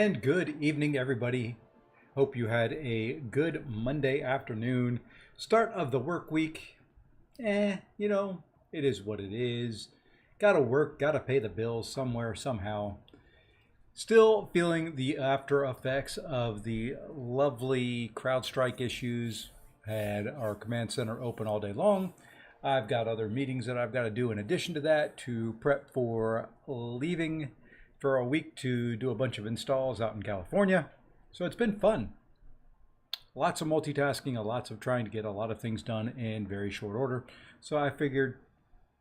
And good evening, everybody. Hope you had a good Monday afternoon. Start of the work week. It is what it is. Gotta work, gotta pay the bills somewhere, somehow. Still feeling the after effects of the lovely CrowdStrike issues. Had our command center open all day long. I've got other meetings that I've got to do in addition to that to prep for leaving for a week to do a bunch of installs out in California. So it's been fun. Lots of multitasking, lots of trying to get a lot of things done in very short order. So I figured,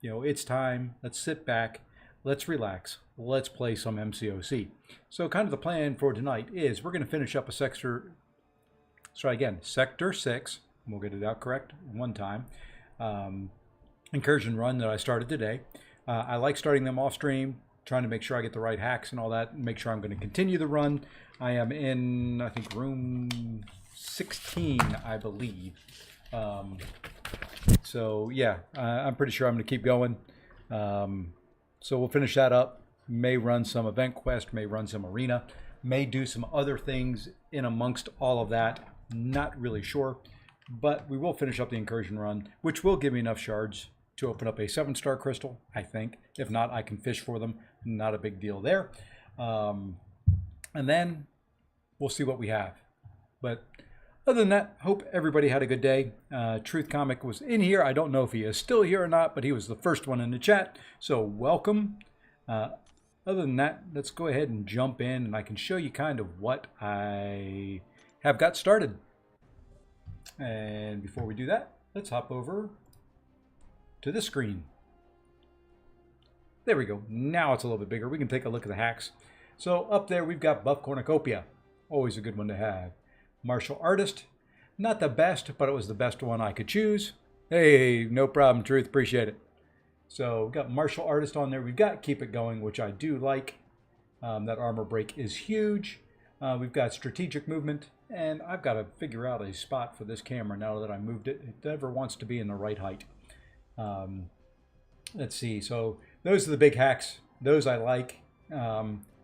it's time. Let's sit back. Let's relax. Let's play some MCOC. So kind of the plan for tonight is we're going to finish up a Sector 6. We'll get it out correct one time. Incursion Run that I started today. I like starting them off stream, trying to make sure I get the right hacks and all that, and make sure I'm going to continue the run. I am in, I think, room 16, I believe. So yeah, I'm pretty sure I'm going to keep going. So we'll finish that up. May run some event quest, may run some arena, may do some other things in amongst all of that. Not really sure, but we will finish up the Incursion Run, which will give me enough shards to open up a 7-star crystal, I think. If not, I can fish for them. Not a big deal there. And then we'll see what we have. But other than that, hope everybody had a good day. Truth Comic was in here. I don't know if he is still here or not, but he was the first one in the chat. So welcome. Other than that, let's go ahead and jump in, and I can show you kind of what I have got started. And before we do that, let's hop over to this screen. There we go. Now it's a little bit bigger. We can take a look at the hacks. So up there we've got Buff Cornucopia. Always a good one to have. Martial Artist. Not the best, but it was the best one I could choose. Hey, no problem, Truth. Appreciate it. So we've got Martial Artist on there. We've got Keep It Going, which I do like. That armor break is huge. We've got Strategic Movement. And I've got to figure out a spot for this camera now that I moved it. It never wants to be in the right height. Let's see. So those are the big hacks. Those I like.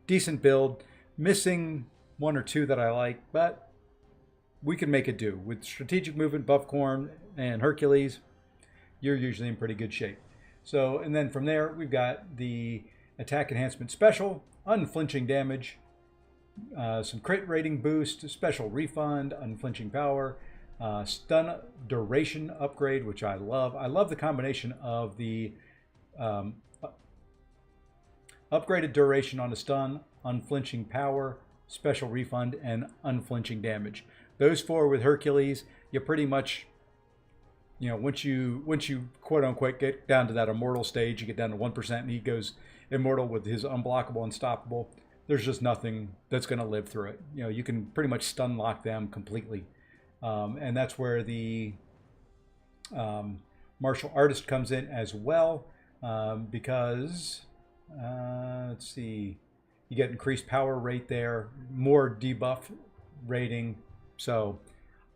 Decent build. Missing one or two that I like, but we can make it do. With Strategic Movement, Buffcorn, and Hercules, you're usually in pretty good shape. So, and then from there, we've got the Attack Enhancement Special, Unflinching Damage, some crit rating boost, special refund, unflinching power, stun duration upgrade, which I love. I love the combination of the upgraded duration on the stun, unflinching power, special refund, and unflinching damage. Those four with Hercules, you pretty much, once you quote unquote get down to that immortal stage, you get down to 1%, and he goes immortal with his unblockable, unstoppable. There's just nothing that's going to live through it. You can pretty much stun lock them completely. And that's where the Martial Artist comes in as well, because, let's see, you get increased power rate there, more debuff rating. So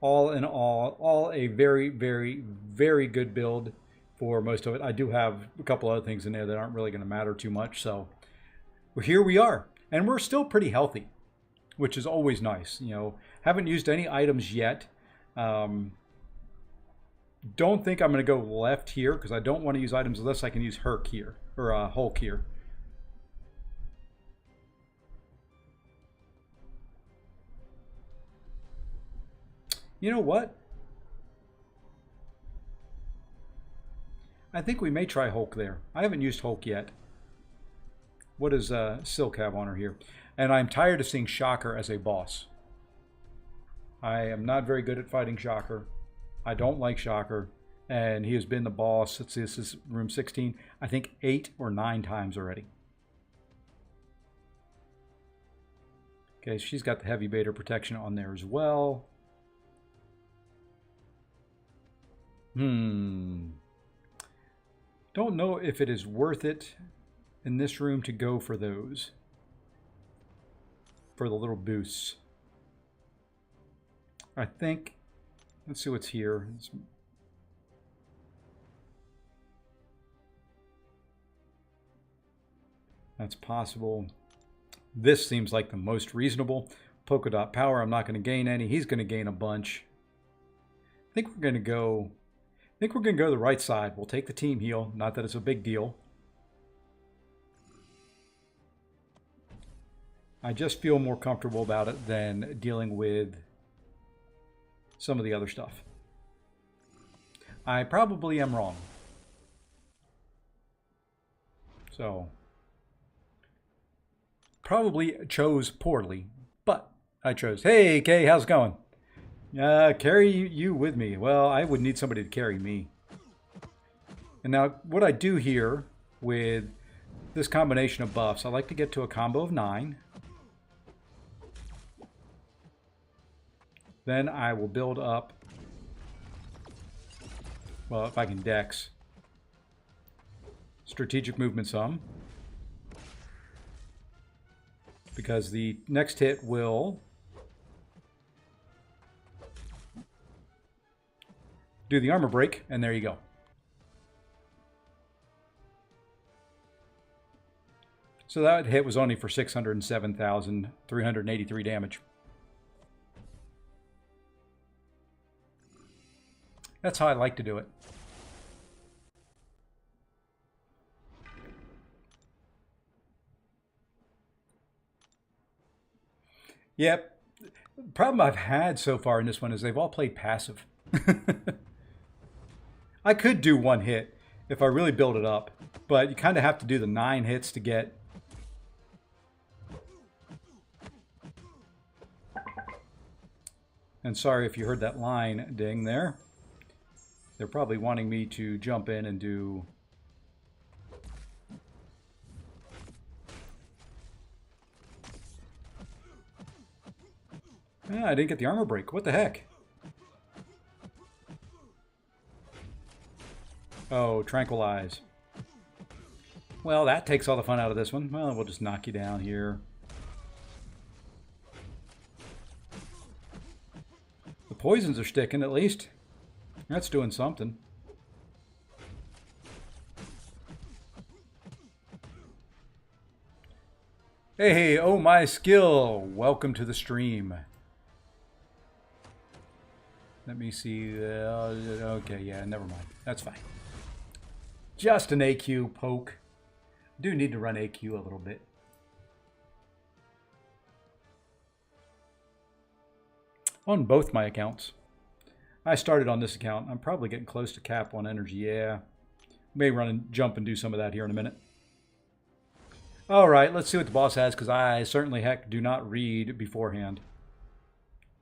all in all a very, very, very good build for most of it. I do have a couple other things in there that aren't really going to matter too much. So here we are. And we're still pretty healthy, which is always nice. Haven't used any items yet. Don't think I'm going to go left here because I don't want to use items unless I can use Hulk here. You know what? I think we may try Hulk there. I haven't used Hulk yet. What does Silk have on her here? And I'm tired of seeing Shocker as a boss. I am not very good at fighting Shocker. I don't like Shocker. And he has been the boss, let's see, this is room 16, I think 8 or 9 times already. Okay, she's got the heavy Beta protection on there as well. Don't know if it is worth it in this room to go for those, for the little boosts. I think, let's see what's here. That's possible. This seems like the most reasonable. Polka dot power, I'm not going to gain any. He's going to gain a bunch. I think we're going to go the right side. We'll take the team heal. Not that it's a big deal. I just feel more comfortable about it than dealing with some of the other stuff. I probably am wrong. So, probably chose poorly, but I chose. Hey, Kay, how's it going? Carry you with me. Well, I would need somebody to carry me. And now, what I do here with this combination of buffs, I like to get to a combo of 9. Then I will build up, well, if I can dex, strategic movement some. Because the next hit will do the armor break, and there you go. So that hit was only for 607,383 damage. That's how I like to do it. Yep. The problem I've had so far in this one is they've all played passive. I could do one hit if I really build it up, but you kind of have to do the 9 hits to get... And sorry if you heard that line ding there. They're probably wanting me to jump in and do... Ah, I didn't get the armor break. What the heck? Oh, tranquilize. Well, that takes all the fun out of this one. Well, we'll just knock you down here. The poisons are sticking, at least. That's doing something. Hey, oh my skill. Welcome to the stream. Let me see. Okay, yeah, never mind. That's fine. Just an AQ poke. Do need to run AQ a little bit. On both my accounts. I started on this account. I'm probably getting close to cap on energy. Yeah. May run and jump and do some of that here in a minute. All right, let's see what the boss has, because I certainly, heck, do not read beforehand.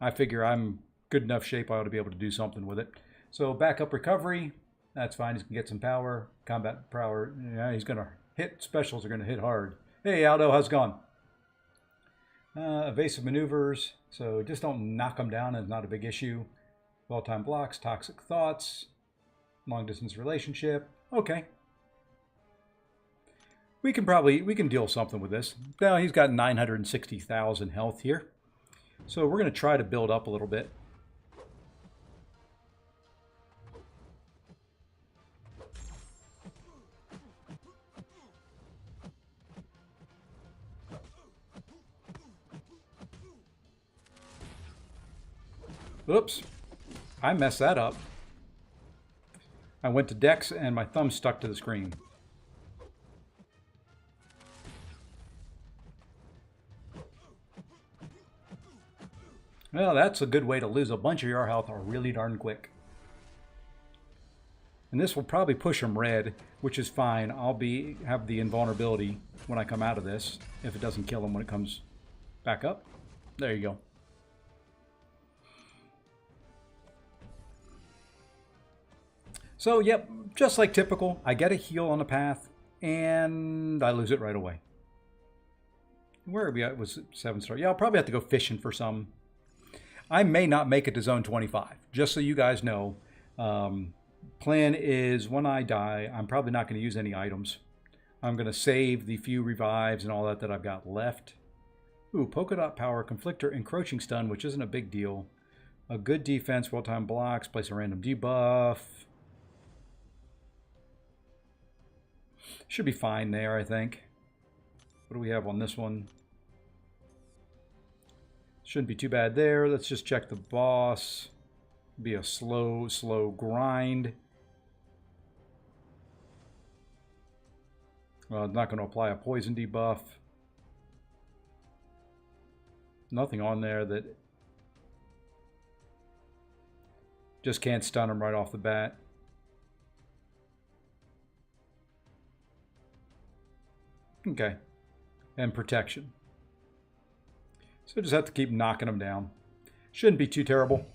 I figure I'm good enough shape I ought to be able to do something with it. So backup recovery, that's fine. He's going to get some power. Combat power, yeah, he's going to hit. Specials are going to hit hard. Hey, Aldo, how's it going? Evasive maneuvers, so just don't knock them down. It's not a big issue. Well-timed blocks, toxic thoughts, long-distance relationship. Okay. We can deal something with this. Now he's got 960,000 health here. So we're going to try to build up a little bit. Oops. I messed that up. I went to Dex and my thumb stuck to the screen. Well, that's a good way to lose a bunch of your health really darn quick. And this will probably push him red, which is fine. I'll have the invulnerability when I come out of this, if it doesn't kill him when it comes back up. There you go. So, yep, just like typical, I get a heal on the path, and I lose it right away. Where are we at? Was it 7-star? Yeah, I'll probably have to go fishing for some. I may not make it to zone 25, just so you guys know. Plan is when I die, I'm probably not going to use any items. I'm going to save the few revives and all that I've got left. Ooh, polka dot power, conflictor, encroaching stun, which isn't a big deal. A good defense, well-timed blocks, place a random debuff. Should be fine there, I think. What do we have on this one? Shouldn't be too bad there. Let's just check the boss. Be a slow grind. Well, I'm not going to apply a poison debuff. Nothing on there that just can't stun him right off the bat. Okay. And protection. So just have to keep knocking him down. Shouldn't be too terrible.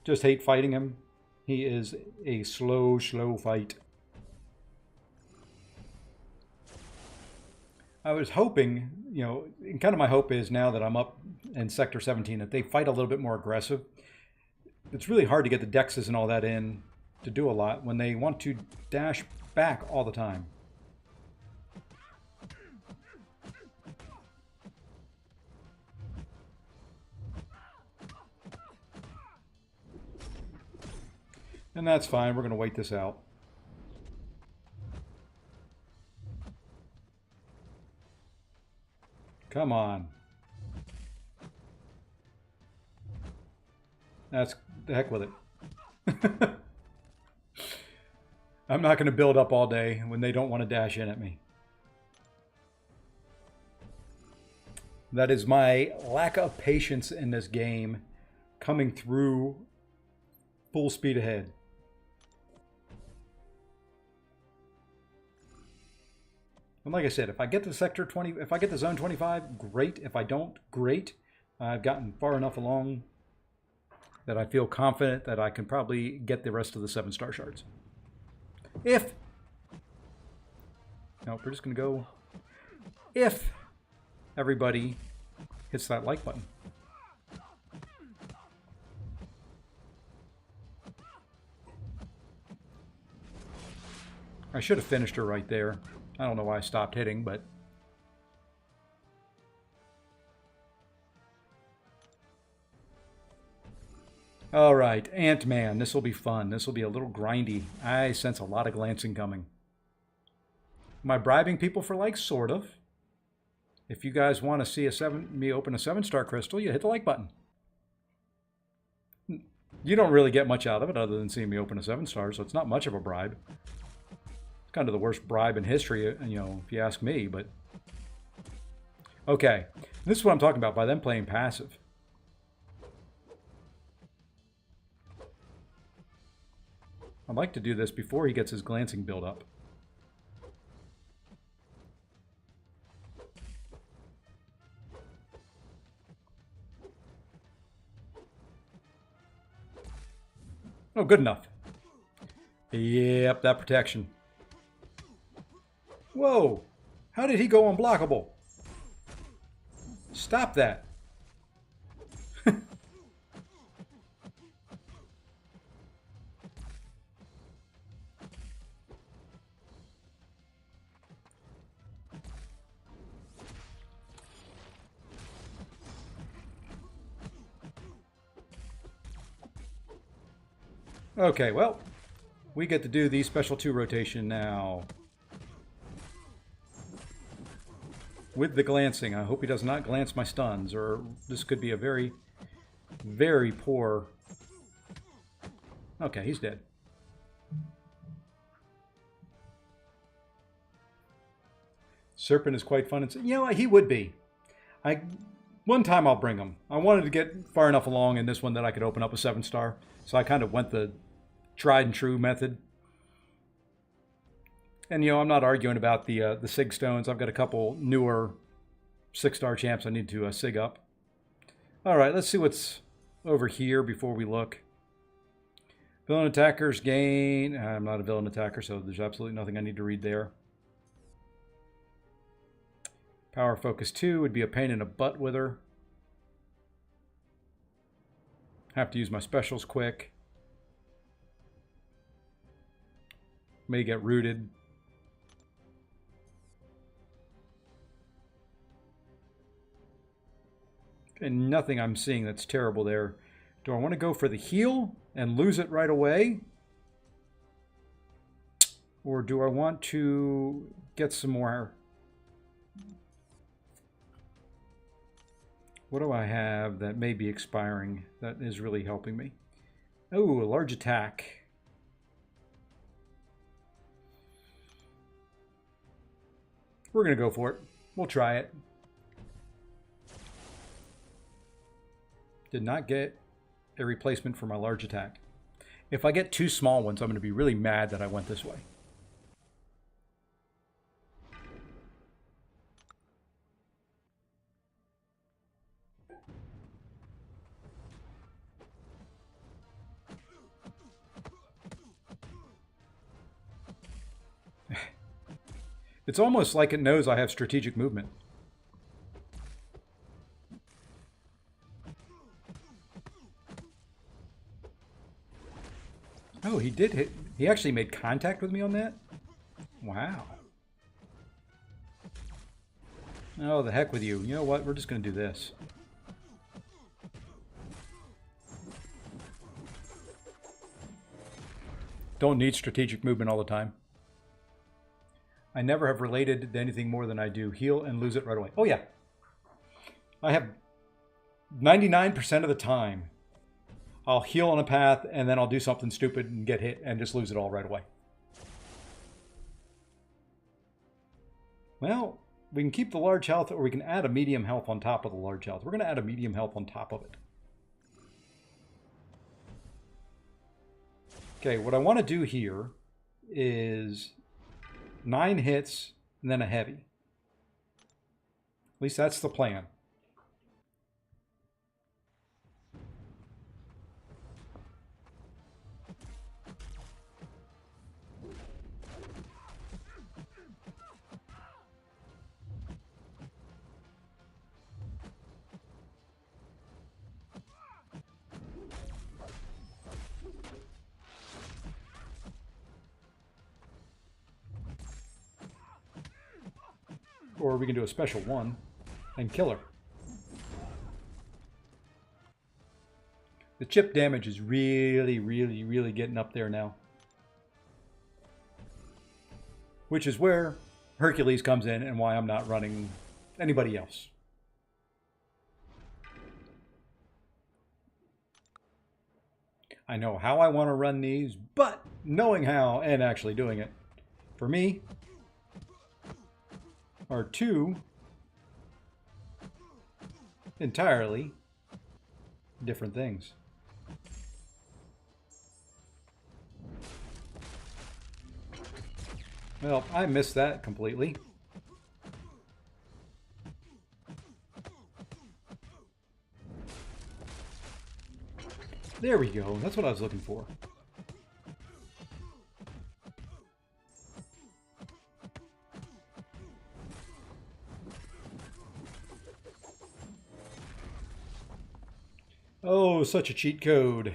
Just hate fighting him. He is a slow fight. I was hoping, you know, and kind of my hope is now that I'm up in Sector 17 that they fight a little bit more aggressive. It's really hard to get the dexes and all that in to do a lot when they want to dash back all the time. And that's fine. We're going to wait this out. Come on. That's the heck with it. I'm not going to build up all day when they don't want to dash in at me. That is my lack of patience in this game coming through full speed ahead. And like I said, if I get to Sector 20, if I get to Zone 25, great. If I don't, great. I've gotten far enough along that I feel confident that I can probably get the rest of the 7-star shards. If... No, we're just going to go... If everybody hits that like button. I should have finished her right there. I don't know why I stopped hitting, but... Alright, Ant-Man. This will be fun. This will be a little grindy. I sense a lot of glancing coming. Am I bribing people for likes? Sort of. If you guys want to see me open a 7-star crystal, you hit the like button. You don't really get much out of it other than seeing me open a 7-star, so it's not much of a bribe. It's kind of the worst bribe in history, you know, if you ask me, but... Okay, this is what I'm talking about by them playing passive. I'd like to do this before he gets his glancing build up. Oh, good enough. Yep, that protection. Whoa! How did he go unblockable? Stop that. Okay, well, we get to do the Special 2 rotation now. With the glancing. I hope he does not glance my stuns, or this could be a very, very poor... Okay, he's dead. Serpent is quite fun. You know, he would be. One time I'll bring him. I wanted to get far enough along in this one that I could open up a 7-star. So I kind of went the tried and true method. And, you know, I'm not arguing about the SIG stones. I've got a couple newer 6-star champs I need to SIG up. All right, let's see what's over here before we look. Villain attackers gain... I'm not a villain attacker, so there's absolutely nothing I need to read there. Power Focus 2 would be a pain in the butt with her. Have to use my specials quick. May get rooted. And nothing I'm seeing that's terrible there. Do I want to go for the heal and lose it right away? Or do I want to get some more... What do I have that may be expiring that is really helping me? Oh, a large attack. We're going to go for it. We'll try it. Did not get a replacement for my large attack. If I get two small ones, I'm going to be really mad that I went this way. It's almost like it knows I have strategic movement. Oh, he did hit. He actually made contact with me on that? Wow. Oh, the heck with you. You know what? We're just going to do this. Don't need strategic movement all the time. I never have related to anything more than I do. Heal and lose it right away. Oh, yeah. I have 99% of the time. I'll heal on a path, and then I'll do something stupid and get hit and just lose it all right away. Well, we can keep the large health, or we can add a medium health on top of the large health. We're going to add a medium health on top of it. Okay, what I want to do here is 9 hits and then a heavy. At least that's the plan. Or we can do a special one and kill her. The chip damage is really getting up there now. Which is where Hercules comes in and why I'm not running anybody else. I know how I want to run these, but knowing how and actually doing it, for me, are two entirely different things. Well, I missed that completely. There we go. That's what I was looking for. Oh, such a cheat code.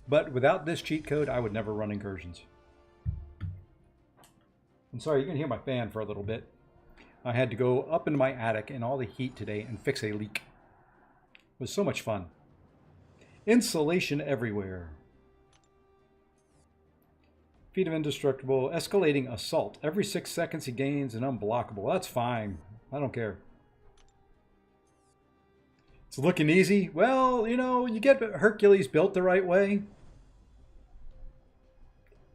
But without this cheat code, I would never run incursions. I'm sorry, you're going to hear my fan for a little bit. I had to go up into my attic in all the heat today and fix a leak. It was so much fun. Insulation everywhere. Feat of Indestructible. Escalating Assault. Every 6 seconds he gains an unblockable. That's fine. I don't care. It's looking easy. Well, you know, you get Hercules built the right way.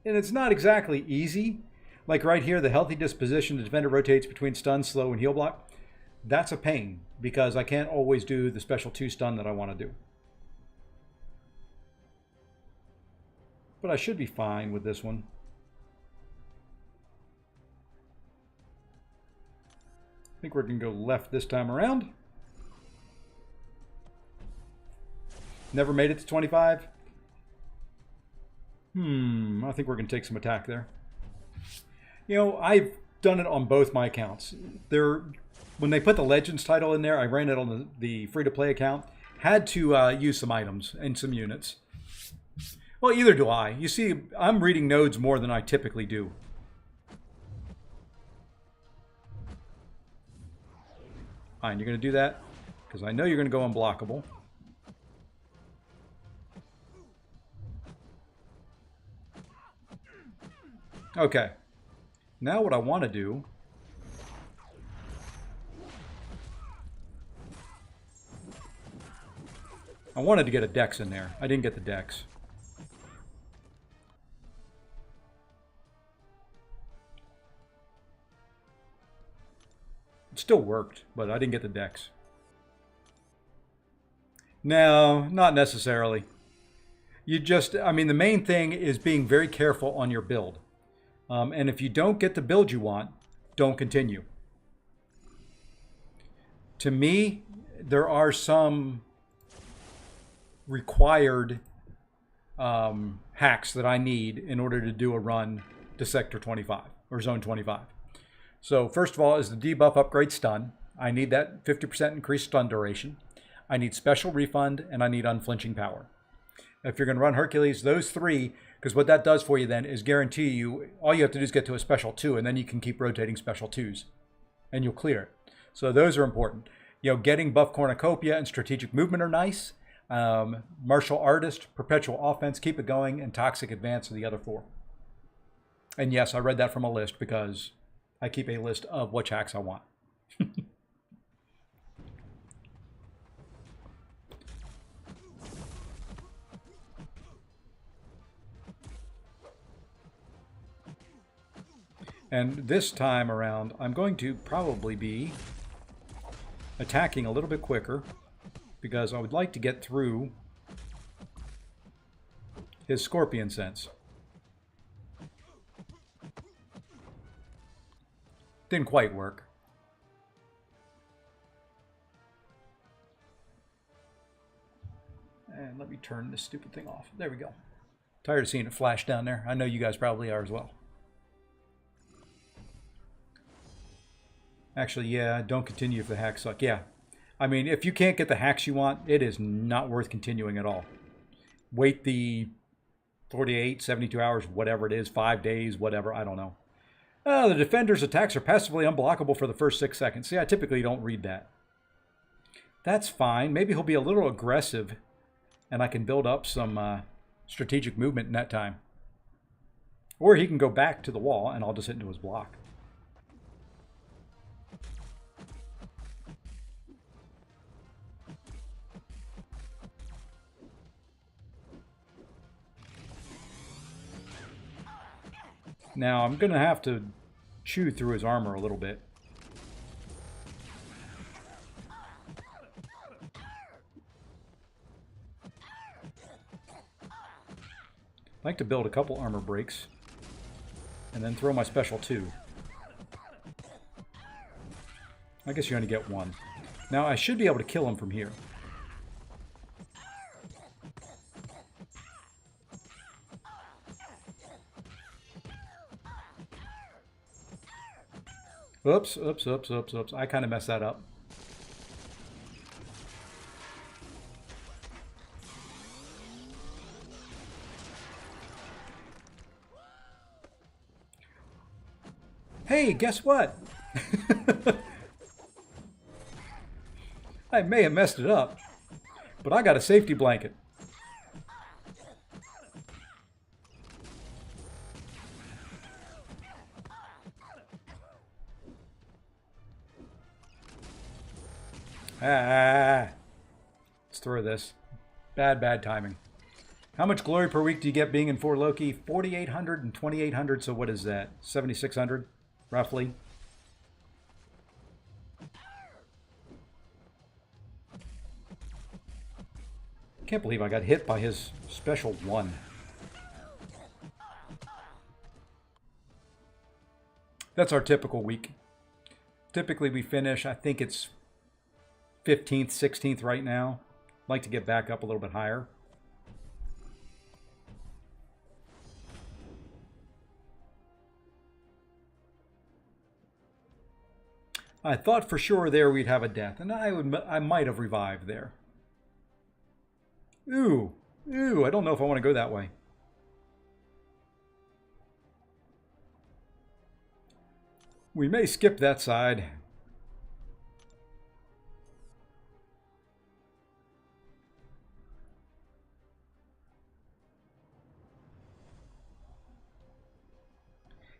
And it's not exactly easy. Like right here, the healthy disposition, the defender rotates between stun, slow, and heal block. That's a pain because I can't always do the special 2 stun that I want to do. But I should be fine with this one. I think we're going to go left this time around. Never made it to 25. I think we're going to take some attack there. You know, I've done it on both my accounts. When they put the Legends title in there, I ran it on the free-to-play account. Had to use some items and some units. Well, either do I. You see, I'm reading nodes more than I typically do. Fine, you're going to do that because I know you're going to go unblockable. Okay. Now what I want to do I wanted to get a dex in there. I didn't get the dex. It still worked, but I didn't get the dex. No, not necessarily. You just, I mean, the main thing is being very careful on your build. And if you don't get the build you want, don't continue. To me, there are some required hacks that I need in order to do a run to Sector 25 or Zone 25. So first of all is the debuff upgrade stun. I need that 50% increased stun duration. I need special refund, and I need unflinching power. If you're going to run Hercules, those three, because what that does for you then is guarantee you, all you have to do is get to a special 2, and then you can keep rotating special 2s, and you'll clear it. So those are important. You know, getting buff cornucopia and strategic movement are nice. Martial artist, perpetual offense, keep it going, and toxic advance are the other 4. And yes, I read that from a list because I keep a list of which hacks I want. And this time around, I'm going to probably be attacking a little bit quicker because I would like to get through his scorpion sense. Didn't quite work. And let me turn this stupid thing off. There we go. Tired of seeing it flash down there. I know you guys probably are as well. Actually, yeah, don't continue if the hacks suck. Yeah. I mean, if you can't get the hacks you want, it is not worth continuing at all. Wait the 48, 72 hours, whatever it is, 5 days, whatever, I don't know. The defender's attacks are passively unblockable for the first 6 seconds. See, I typically don't read that. That's fine. Maybe he'll be a little aggressive, and I can build up some strategic movement in that time. Or he can go back to the wall, and I'll just hit into his block. Now, I'm going to have to chew through his armor a little bit. I like to build a couple armor breaks and then throw my special 2. I guess you're going to get 1. Now, I should be able to kill him from here. Oops, oops, oops, oops, oops. I kind of messed that up. Hey, guess what? I may have messed it up, but I got a safety blanket. Let's throw this. Bad timing. How much glory per week do you get being in 4 Loki? 4,800 and 2,800, so what is that? 7,600, roughly. Can't believe I got hit by his special 1. That's our typical week. Typically we finish, I think it's 15th, 16th right now. I'd like to get back up a little bit higher. I thought for sure there we'd have a death, and I might have revived there. Ooh, I don't know if I want to go that way. We may skip that side.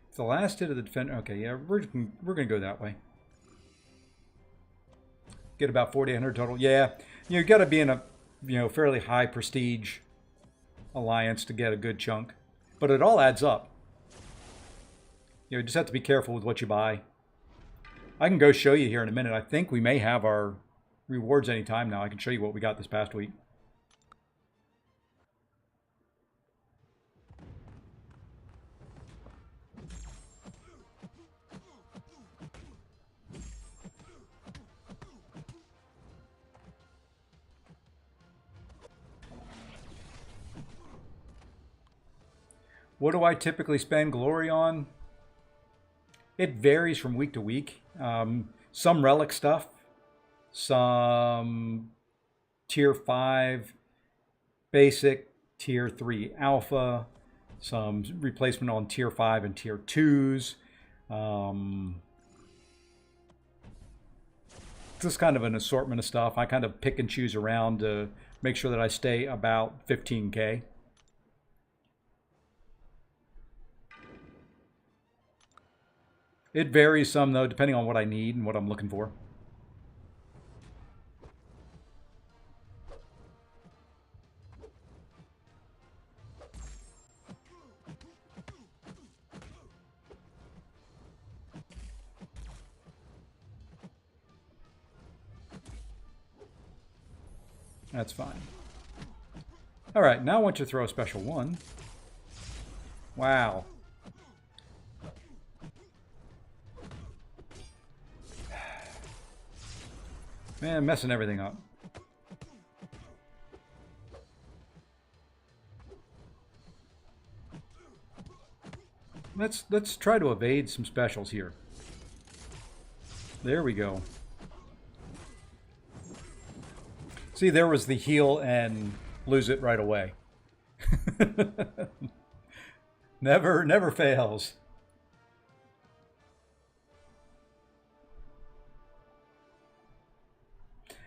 It's the last hit of the defender. Okay, yeah, we're going to go that way. Get about 4,800 total. Yeah, you got to be in a fairly high prestige alliance to get a good chunk. But it all adds up. You just have to be careful with what you buy. I can go show you here in a minute. I think we may have our rewards anytime now. I can show you what we got this past week. What do I typically spend glory on? It varies from week to week. Some relic stuff, some tier 5 basic, tier 3 alpha, some replacement on tier 5 and tier 2s. Just kind of an assortment of stuff. I kind of pick and choose around to make sure that I stay about 15K. It varies some, though, depending on what I need and what I'm looking for. That's fine. All right, now I want you to throw a special one. Wow. Man, messing everything up. Let's try to evade some specials here. There we go. See, there was the heal and lose it right away. Never fails.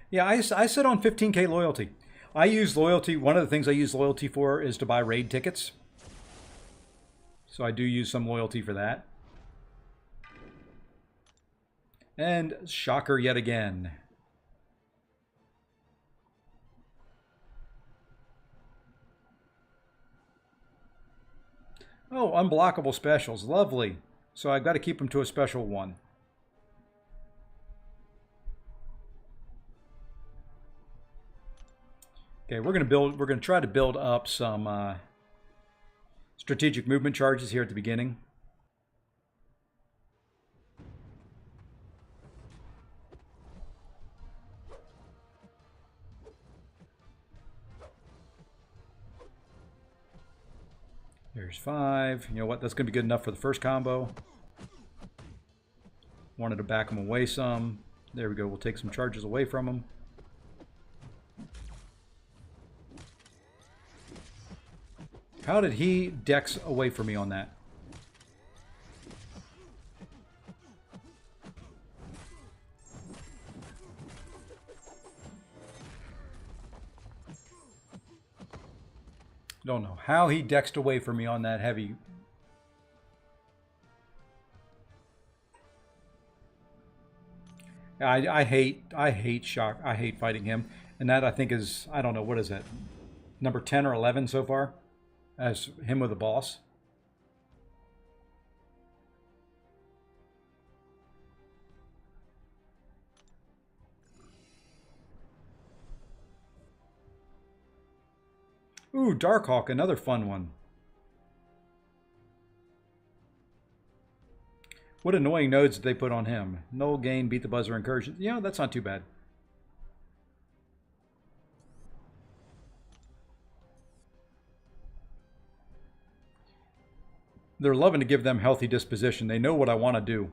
Yeah, I sit on 15K loyalty. I use loyalty. One of the things I use loyalty for is to buy raid tickets. So I do use some loyalty for that. And shocker yet again. Oh, unblockable specials. Lovely. So I've got to keep them to a special one. Okay, we're going to try to build up some strategic movement charges here at the beginning. There's 5. You know what? That's going to be good enough for the first combo. Wanted to back them away some. There we go. We'll take some charges away from them. How did he dex away from me on that? Don't know how he dexed away from me on that heavy. I hate shock. I hate fighting him. And that I think is, I don't know, what is that? Number 10 or 11 so far? As him with a boss. Ooh, Darkhawk, another fun one. What annoying nodes did they put on him? Null gain, beat the buzzer, incursion. Yeah, that's not too bad. They're loving to give them healthy disposition. They know what I want to do.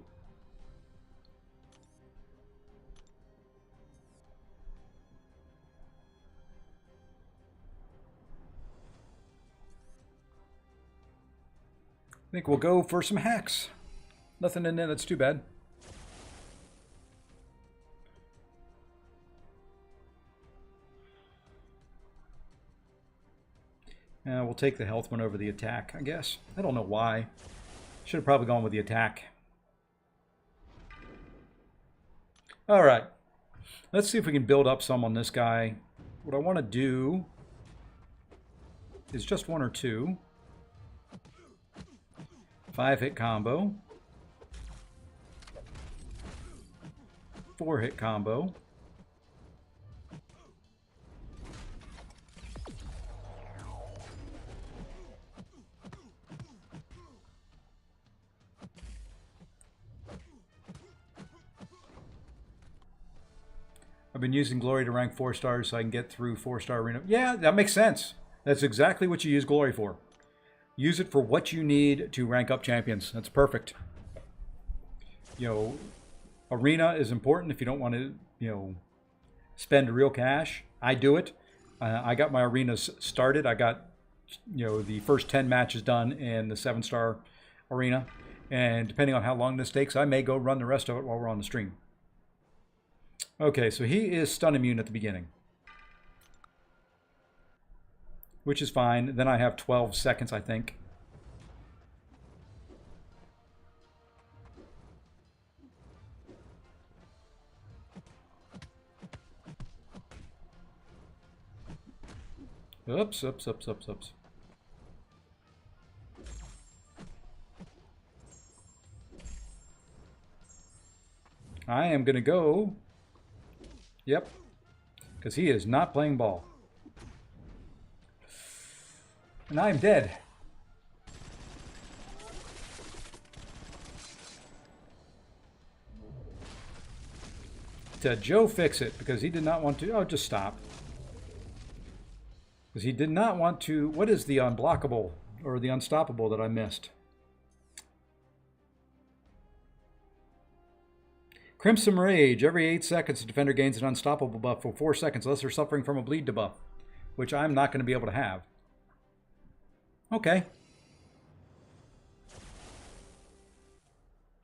I think we'll go for some hacks. Nothing in there that's too bad. We'll take the health one over the attack, I guess. I don't know why. Should have probably gone with the attack. All right. Let's see if we can build up some on this guy. what I want to do is just 1 or 2. 5-hit combo. 4-hit combo. I've been using Glory to rank 4 stars so I can get through 4-star arena. Yeah, that makes sense. That's exactly what you use Glory for. Use it for what you need to rank up champions. That's perfect. You know, arena is important if you don't want to, you know, spend real cash. I do it. I got my arenas started. I got, you know, the first 10 matches done in the 7-star arena. And depending on how long this takes, I may go run the rest of it while we're on the stream. Okay, so he is stun immune at the beginning, which is fine. Then I have 12 seconds, I think. Oops, oops, oops, oops, oops. I am going to go. Yep. Because he is not playing ball. And I am dead. To Joe fix it because he did not want to. Oh, just stop. Because he did not want to. What is the unblockable or the unstoppable that I missed? Crimson Rage. Every 8 seconds, the defender gains an unstoppable buff for 4 seconds unless they're suffering from a bleed debuff, which I'm not going to be able to have. Okay.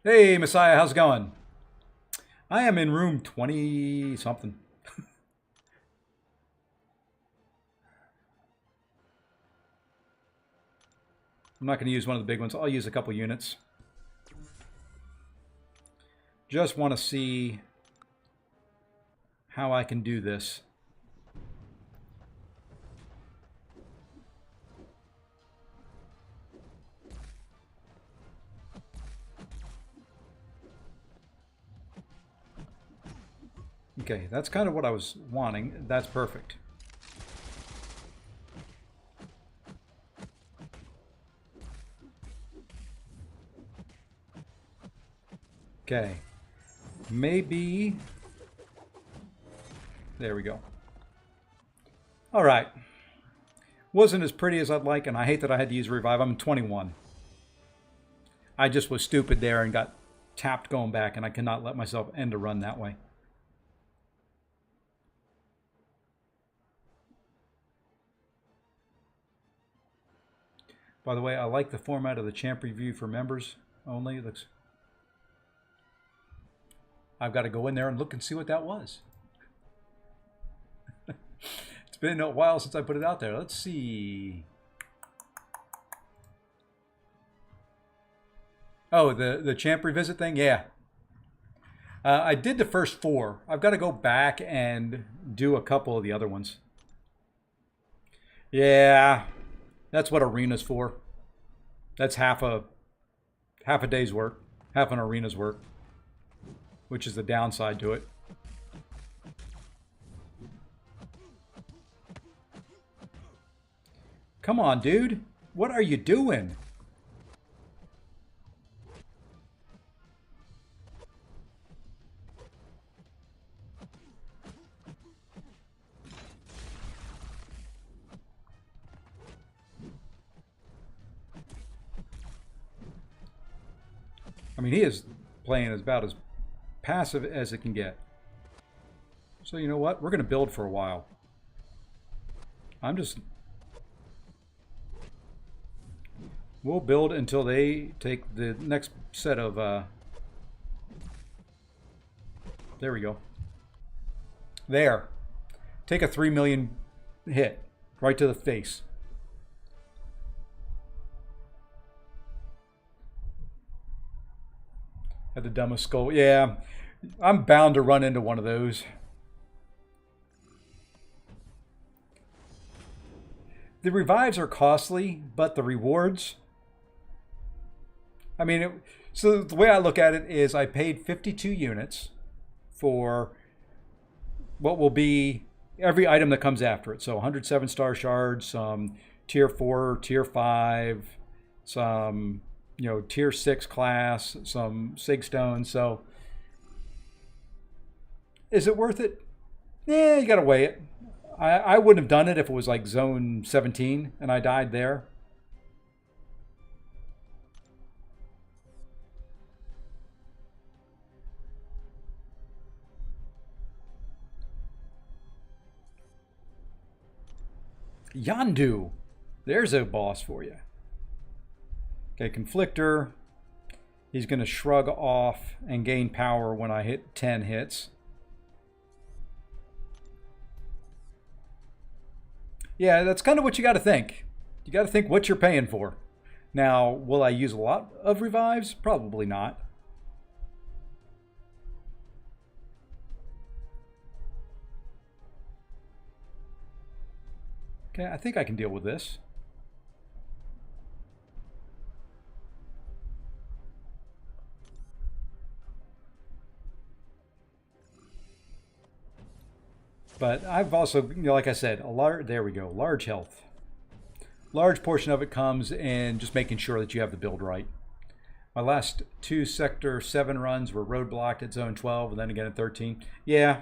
Hey, Messiah, how's it going? I am in room 20-something. I'm not going to use one of the big ones. I'll use a couple units. Just want to see how I can do this. Okay, that's kind of what I was wanting. That's perfect. Okay. Maybe. There we go. All right. Wasn't as pretty as I'd like, and I hate that I had to use revive. I'm 21. I just was stupid there and got tapped going back, and I cannot let myself end a run that way. By the way, I like the format of the champ review for members only. It looks. I've got to go in there and look and see what that was. It's been a while since I put it out there. Let's see. Oh, the champ revisit thing? Yeah. I did the first 4. I've got to go back and do a couple of the other ones. Yeah. That's what arena's for. That's half a day's work. Half an arena's work. Which is the downside to it. Come on, dude. What are you doing? I mean, he is playing about as passive as it can get. So you know what? We're going to build for a while. We'll build until they take the next set of... there we go. There. Take a 3 million hit. Right to the face. Had the dumbest skull. Yeah. I'm bound to run into one of those. The revives are costly, but the rewards, I mean, so the way I look at it is I paid 52 units for what will be every item that comes after it. So 107 star shards, some tier 4, tier 5, some, tier 6 class, some sig stones. So is it worth it? Yeah, you got to weigh it. I wouldn't have done it if it was like zone 17 and I died there. Yandu. There's a boss for you. Okay, Conflictor. He's going to shrug off and gain power when I hit 10 hits. Yeah, that's kind of what you got to think. You got to think what you're paying for. Now, will I use a lot of revives? Probably not. Okay, I think I can deal with this. But I've also, like I said, there we go, large health. Large portion of it comes in just making sure that you have the build right. My last 2 Sector 7 runs were roadblocked at Zone 12 and then again at 13. Yeah.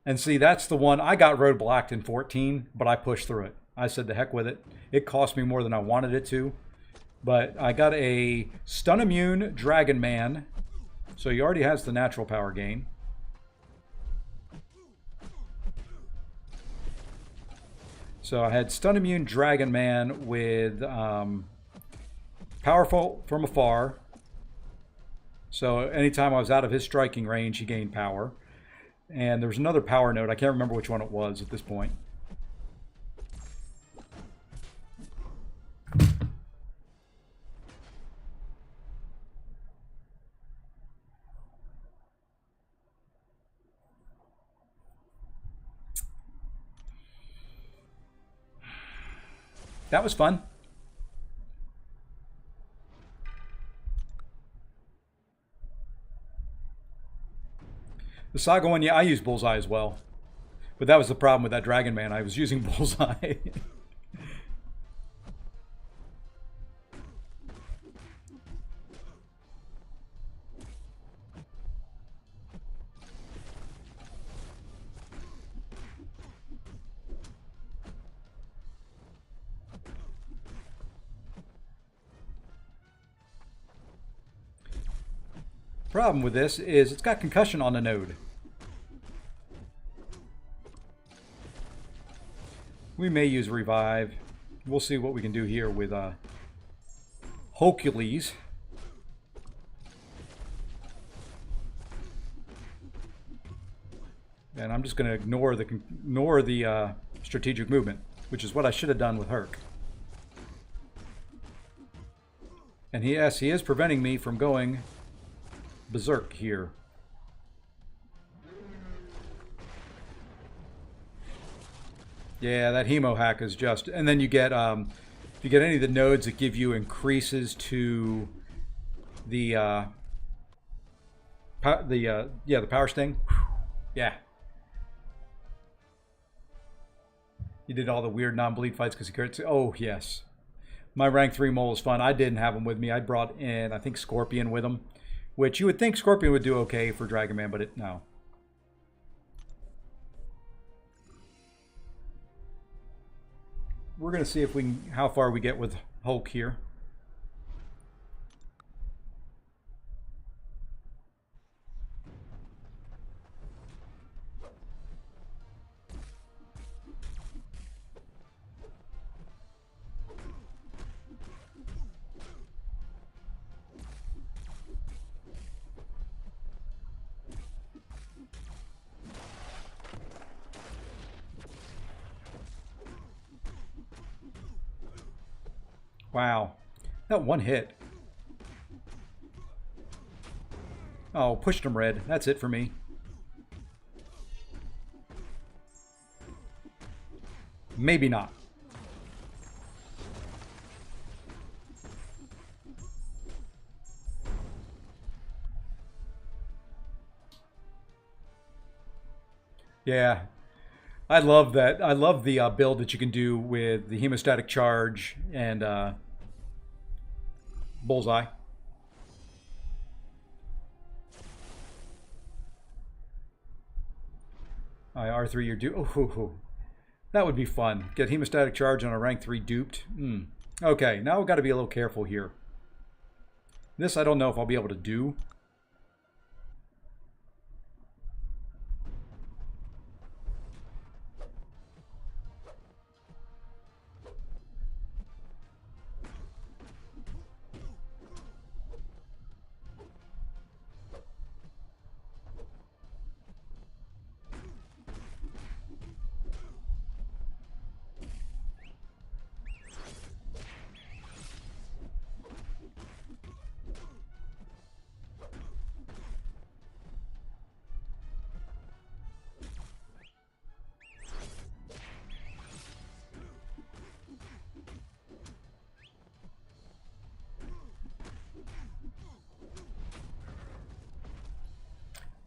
And see, that's the one, I got roadblocked in 14, but I pushed through it. I said the heck with it. It cost me more than I wanted it to. But I got a stun immune Dragon Man. So he already has the natural power gain. So I had stun immune Dragon Man with powerful from afar. So anytime I was out of his striking range, he gained power. And there was another power node. I can't remember which one it was at this point. That was fun. The Saga one, yeah, I used Bullseye as well. But that was the problem with that Dragon Man. I was using Bullseye. Problem with this is it's got concussion on the node. We may use revive. We'll see what we can do here with Hercules. And I'm just going to ignore the strategic movement, which is what I should have done with Herc. And yes, he is preventing me from going berserk here. Yeah, that hemo hack is just, and then you get if you get any of the nodes that give you increases to the the power sting. Yeah. You did all the weird non-bleed fights because he cared. Oh yes, my rank 3 mole was fun. I didn't have him with me. I brought in, I think, Scorpion with him, which you would think Scorpion would do okay for Dragon Man, but no. We're gonna see if we can, how far we get with Hulk here. Wow, that one hit. Oh, pushed him red. That's it for me. Maybe not. Yeah, I love that. I love the build that you can do with the hemostatic charge and bullseye. R3, you're due. Oh, that would be fun. Get hemostatic charge on a rank 3 duped. Okay, now we've got to be a little careful here. This I don't know if I'll be able to do.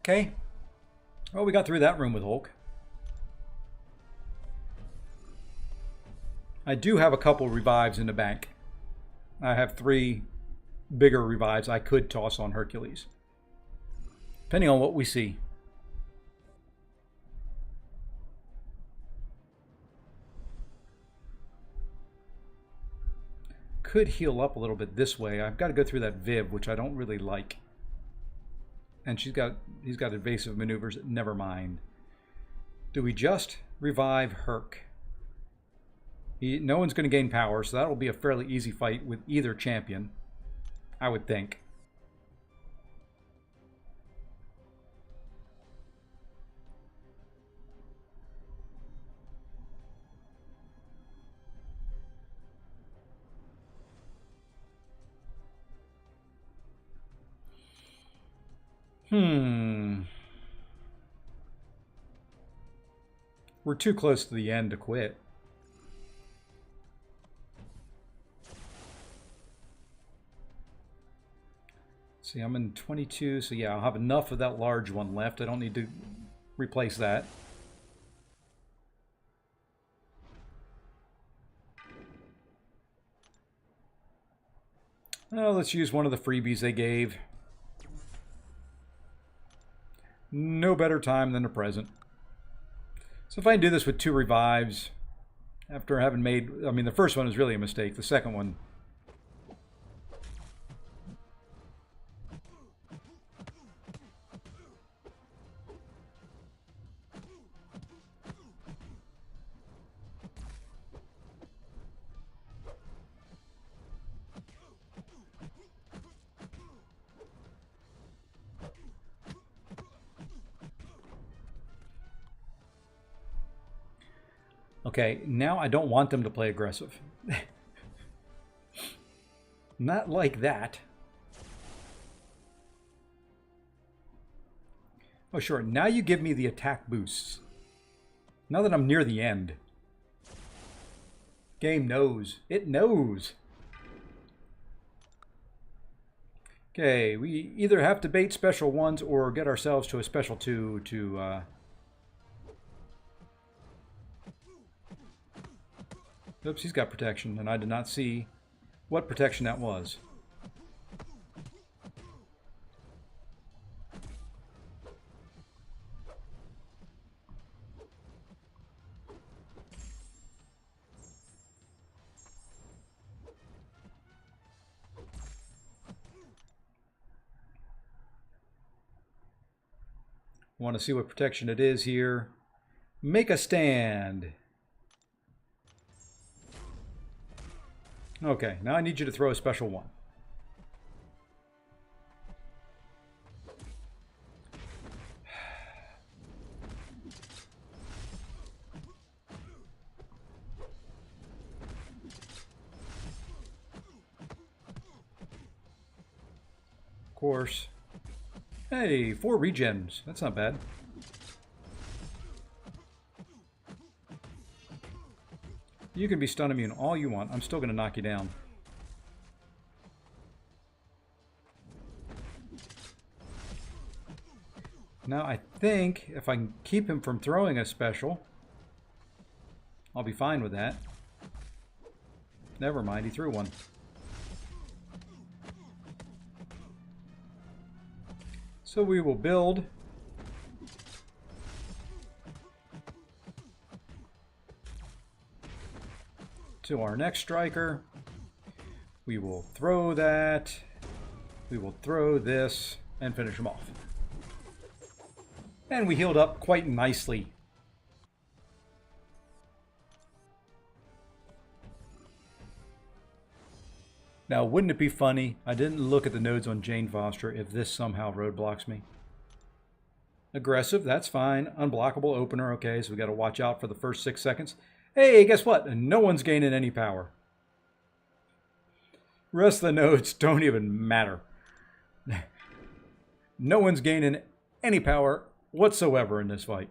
Okay. Well, we got through that room with Hulk. I do have a couple revives in the bank. I have 3 bigger revives I could toss on Hercules, depending on what we see. Could heal up a little bit this way. I've got to go through that Viv, which I don't really like. And he's got evasive maneuvers. Never mind. Do we just revive Herc? No one's going to gain power, so that'll be a fairly easy fight with either champion, I would think. We're too close to the end to quit. See, I'm in 22, so yeah, I'll have enough of that large one left. I don't need to replace that. Oh, let's use one of the freebies they gave. No better time than the present. So if I can do this with 2 revives, after having made... I mean, the first one was really a mistake. The second one... Okay, now I don't want them to play aggressive. Not like that. Oh, sure. Now you give me the attack boosts. Now that I'm near the end. Game knows. It knows. Okay, we either have to bait special 1s or get ourselves to a special 2 to... Oops, he's got protection, and I did not see what protection that was. Want to see what protection it is here. Make a stand. Okay, now I need you to throw a special 1. Of course. Hey, 4 regens. That's not bad. You can be stun immune all you want. I'm still going to knock you down. Now I think if I can keep him from throwing a special, I'll be fine with that. Never mind, he threw one. So we will build to our next striker. We will throw that. We will throw this and finish him off. And we healed up quite nicely. Now, wouldn't it be funny? I didn't look at the nodes on Jane Foster if this somehow roadblocks me. Aggressive, that's fine. Unblockable opener, okay, so we got to watch out for the first 6 seconds. Hey, guess what? No one's gaining any power. The rest of the nodes don't even matter. No one's gaining any power whatsoever in this fight.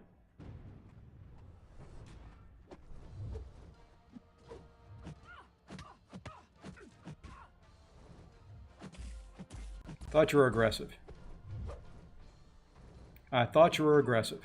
Thought you were aggressive. I thought you were aggressive.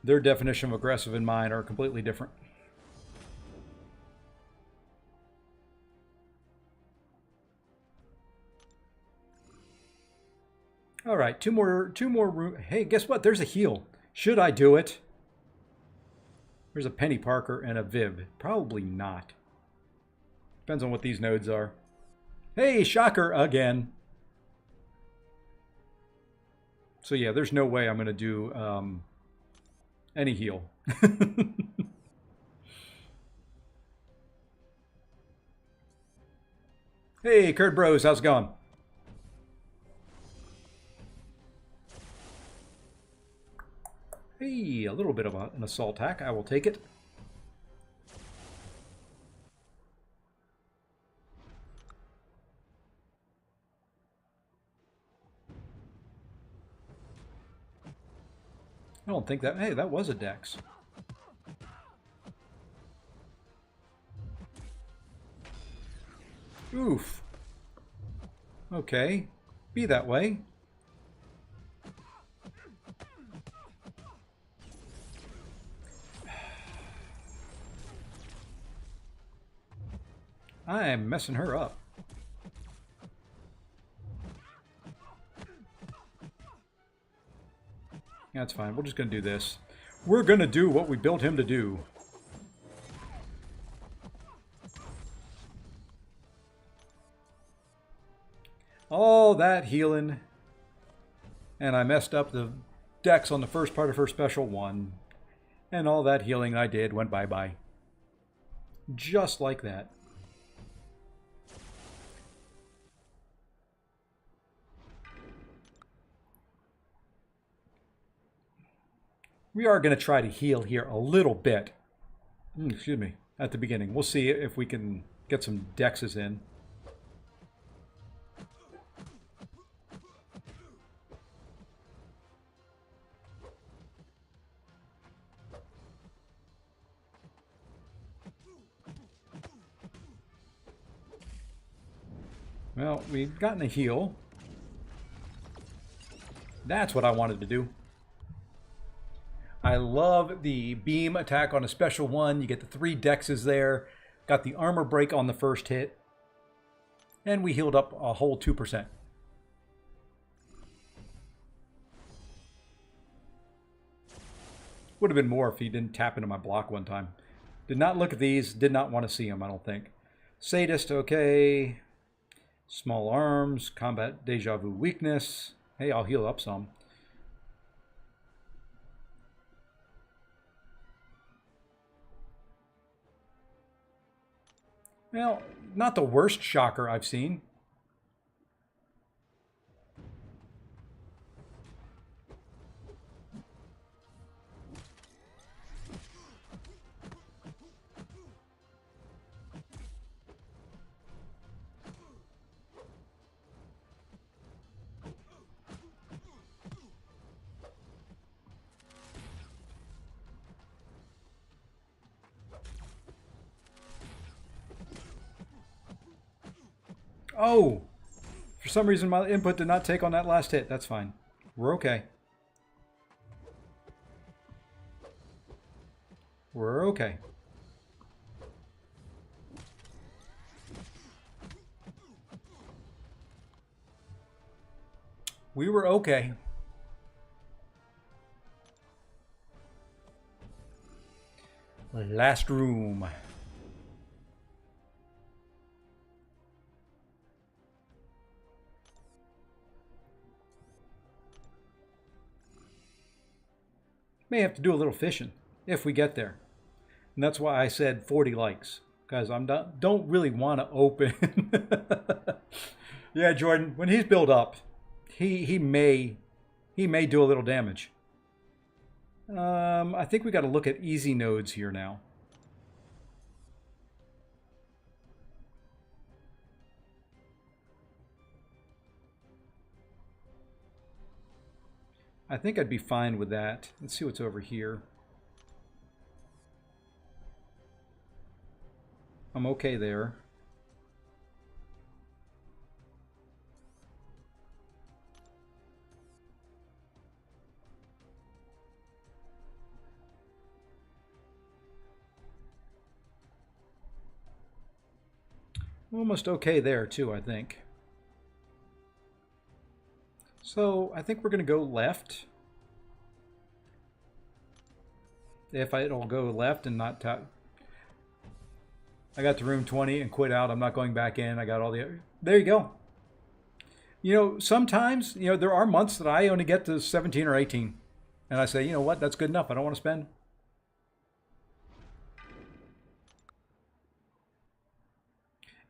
Their definition of aggressive and mine are completely different. All right, two more. Hey, guess what? There's a heal. Should I do it? There's a Penny Parker and a Viv. Probably not. Depends on what these nodes are. Hey, shocker again. So yeah, there's no way I'm going to do any heal. Hey, Kurt Bros, how's it going? Hey, a little bit of an assault hack. I will take it. I don't think that... Hey, that was a Dex. Oof. Okay. Be that way. I am messing her up. That's fine. We're just going to do this. We're going to do what we built him to do. All that healing. And I messed up the dex on the first part of her special one. And all that healing I did went bye-bye. Just like that. We are going to try to heal here a little bit. Excuse me, at the beginning. We'll see if we can get some dexes in. Well, we've gotten a heal. That's what I wanted to do. I love the beam attack on a special one. You get the 3 dexes there. Got the armor break on the first hit. And we healed up a whole 2%. Would have been more if he didn't tap into my block one time. Did not look at these. Did not want to see them, I don't think. Sadist, okay. Small arms. Combat deja vu weakness. Hey, I'll heal up some. Well, not the worst shocker I've seen. Oh! For some reason, my input did not take on that last hit. That's fine. We're okay. We're okay. We were okay. Last room. May have to do a little fishing if we get there. And that's why I said 40 likes. Because don't really want to open. Yeah, Jordan, when he's built up, he may do a little damage. I think we got to look at easy nodes here now. I think I'd be fine with that. Let's see what's over here. I'm okay there. Almost okay there too, I think. So I think we're going to go left. If it'll go left and not top. I got to room 20 and quit out. I'm not going back in. I got all the... There you go. You know, sometimes, you know, there are months that I only get to 17 or 18. And I say, you know what, that's good enough. I don't want to spend.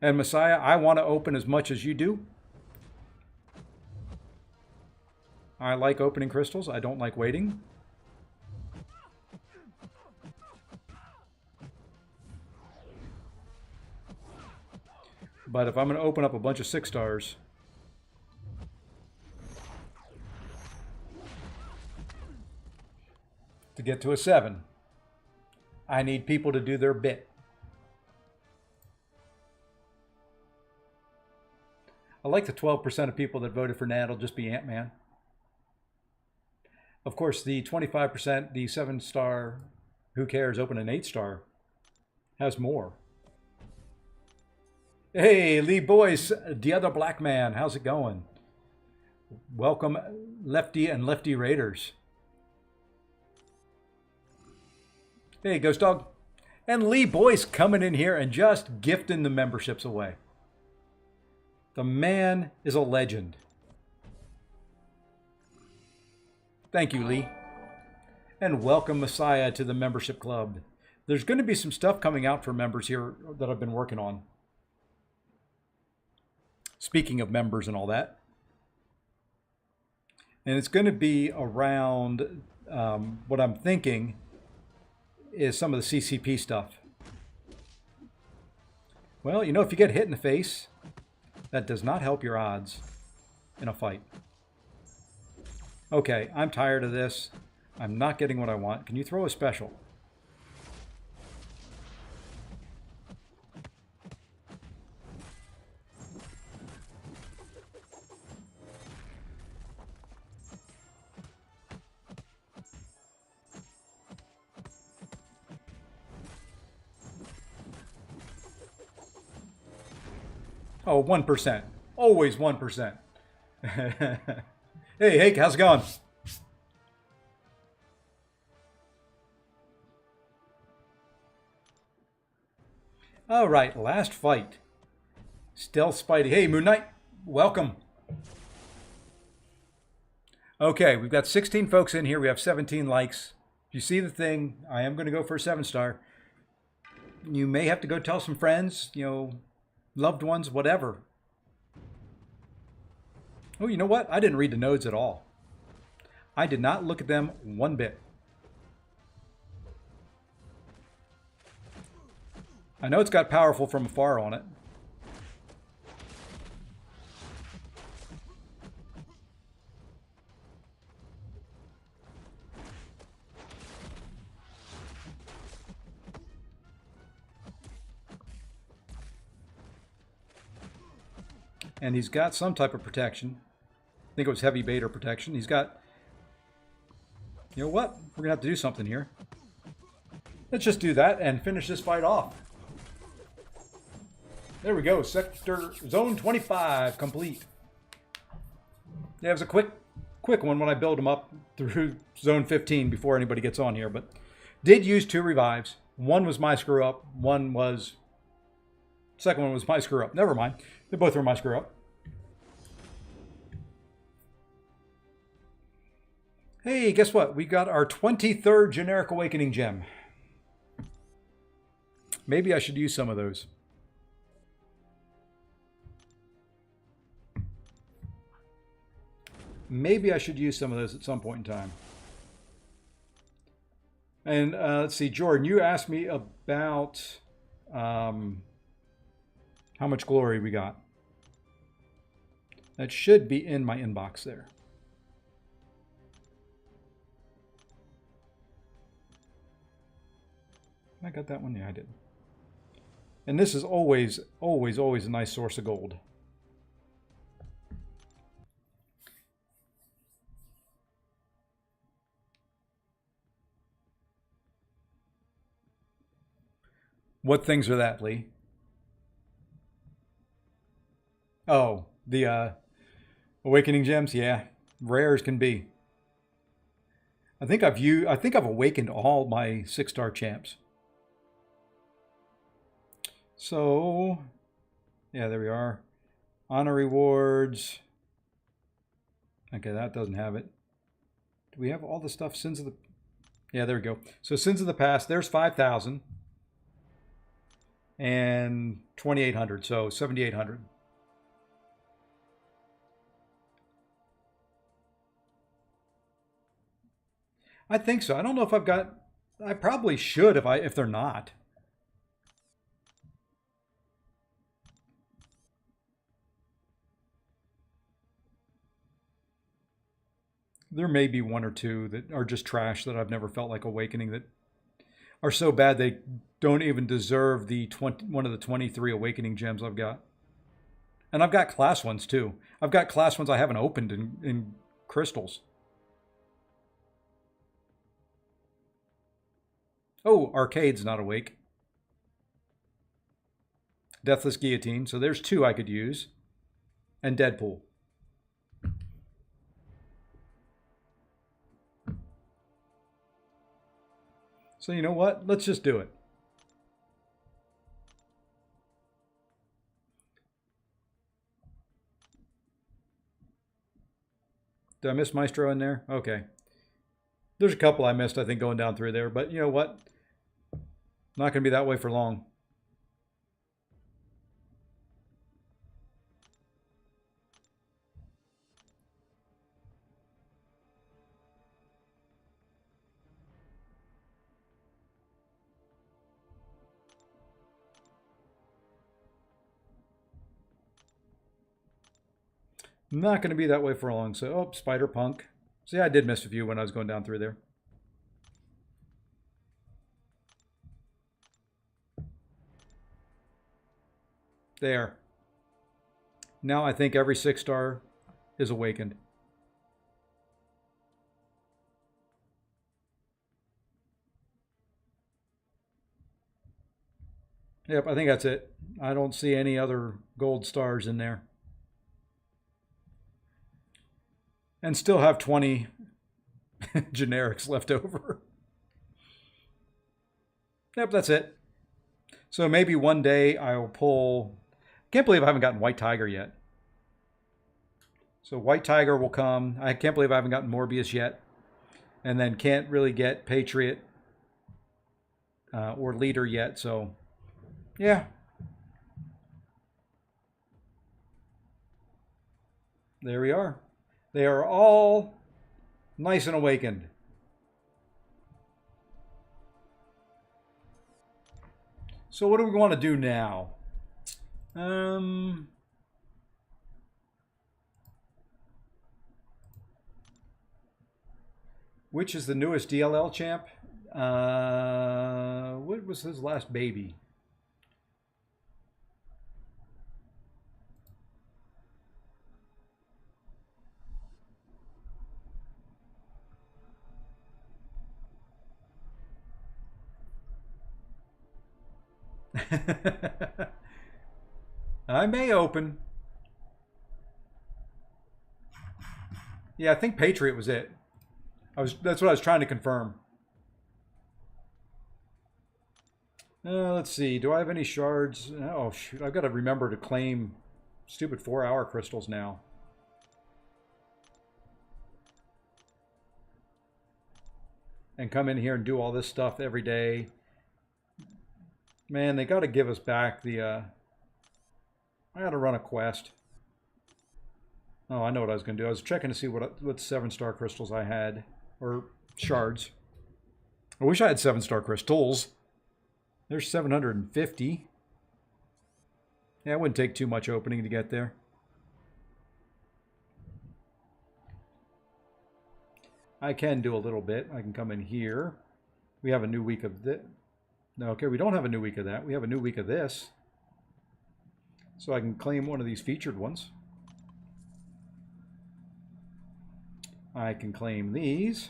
And Messiah, I want to open as much as you do. I like opening crystals. I don't like waiting. But if I'm going to open up a bunch of 6 stars, to get to a 7, I need people to do their bit. I like the 12% of people that voted for Nat will just be Ant-Man. Of course, the 25%, the 7-star, who cares, open an 8-star, has more. Hey, Lee Boyce, the other black man, how's it going? Welcome, Lefty and Lefty Raiders. Hey, Ghost Dog. And Lee Boyce coming in here and just gifting the memberships away. The man is a legend. Thank you, Lee. And welcome, Messiah, to the membership club. There's going to be some stuff coming out for members here that I've been working on. Speaking of members and all that. And it's going to be around what I'm thinking is some of the CCP stuff. Well, you know, if you get hit in the face, that does not help your odds in a fight. Okay, I'm tired of this. I'm not getting what I want. Can you throw a special? Oh, 1%. Always 1%. Hey, Hake, how's it going? All right, last fight. Stealth Spidey. Hey, Moon Knight, welcome. Okay, we've got 16 folks in here. We have 17 likes. If you see the thing, I am going to go for a 7-star. You may have to go tell some friends, you know, loved ones, whatever. Oh, you know what? I didn't read the nodes at all. I did not look at them one bit. I know it's got powerful from afar on it. And he's got some type of protection. I think it was heavy bait or protection. He's got... You know what? We're going to have to do something here. Let's just do that and finish this fight off. There we go. Sector Zone 25 complete. Yeah, it was a quick one when I build them up through Zone 15 before anybody gets on here. But did use 2 revives. One was my screw up. One was... Second one was my screw up. Never mind. They both were my screw up. Hey, guess what? We got our 23rd Generic Awakening Gem. Maybe I should use some of those. Maybe I should use some of those at some point in time. And let's see, Jordan, you asked me about how much glory we got. That should be in my inbox there. I got that one? Yeah, I did. And this is always a nice source of gold. What things are that, Lee? Oh, the Awakening Gems? Yeah, rare as can be. I think I've awakened all my 6-star champs. So, yeah, there we are. Honor rewards. Okay, that doesn't have it. Do we have all the stuff? Sins of the... Yeah, there we go. So Sins of the Past, there's 5,000. And 2,800, so 7,800. I think so. I don't know if I've got... I probably should if they're not. There may be 1 or 2 that are just trash that I've never felt like awakening, that are so bad they don't even deserve the one of the 23 Awakening Gems I've got. And I've got class ones too. I've got class ones I haven't opened in crystals. Oh, Arcade's not awake. Deathless Guillotine. So there's 2 I could use. And Deadpool. So you know what? Let's just do it. Did I miss Maestro in there? Okay. There's a couple I missed, I think, going down through there. But you know what? Not going to be that way for long. Not going to be that way for long. So, oh, Spider Punk. See, I did miss a few when I was going down through there. There. Now I think every 6-star is awakened. Yep, I think that's it. I don't see any other gold stars in there. And still have 20 generics left over. Yep, that's it. So maybe one day I'll pull... Can't believe I haven't gotten White Tiger yet. So White Tiger will come. I can't believe I haven't gotten Morbius yet. And then can't really get Patriot or Leader yet. So, yeah. There we are. They are all nice and awakened. So what do we want to do now? Which is the newest DLL champ? What was his last baby? I may open. Yeah, I think Patriot was it. That's what I was trying to confirm. Let's see. Do I have any shards? Oh shoot! I've got to remember to claim stupid 4-hour crystals now. And come in here and do all this stuff every day. Man, they got to give us back the. I got to run a quest. Oh, I know what I was going to do. I was checking to see what 7-star crystals I had. Or shards. I wish I had 7-star crystals. There's 750. Yeah, it wouldn't take too much opening to get there. I can do a little bit. I can come in here. We have a new week of this. No, okay, we don't have a new week of that. We have a new week of this. So I can claim one of these featured ones. I can claim these.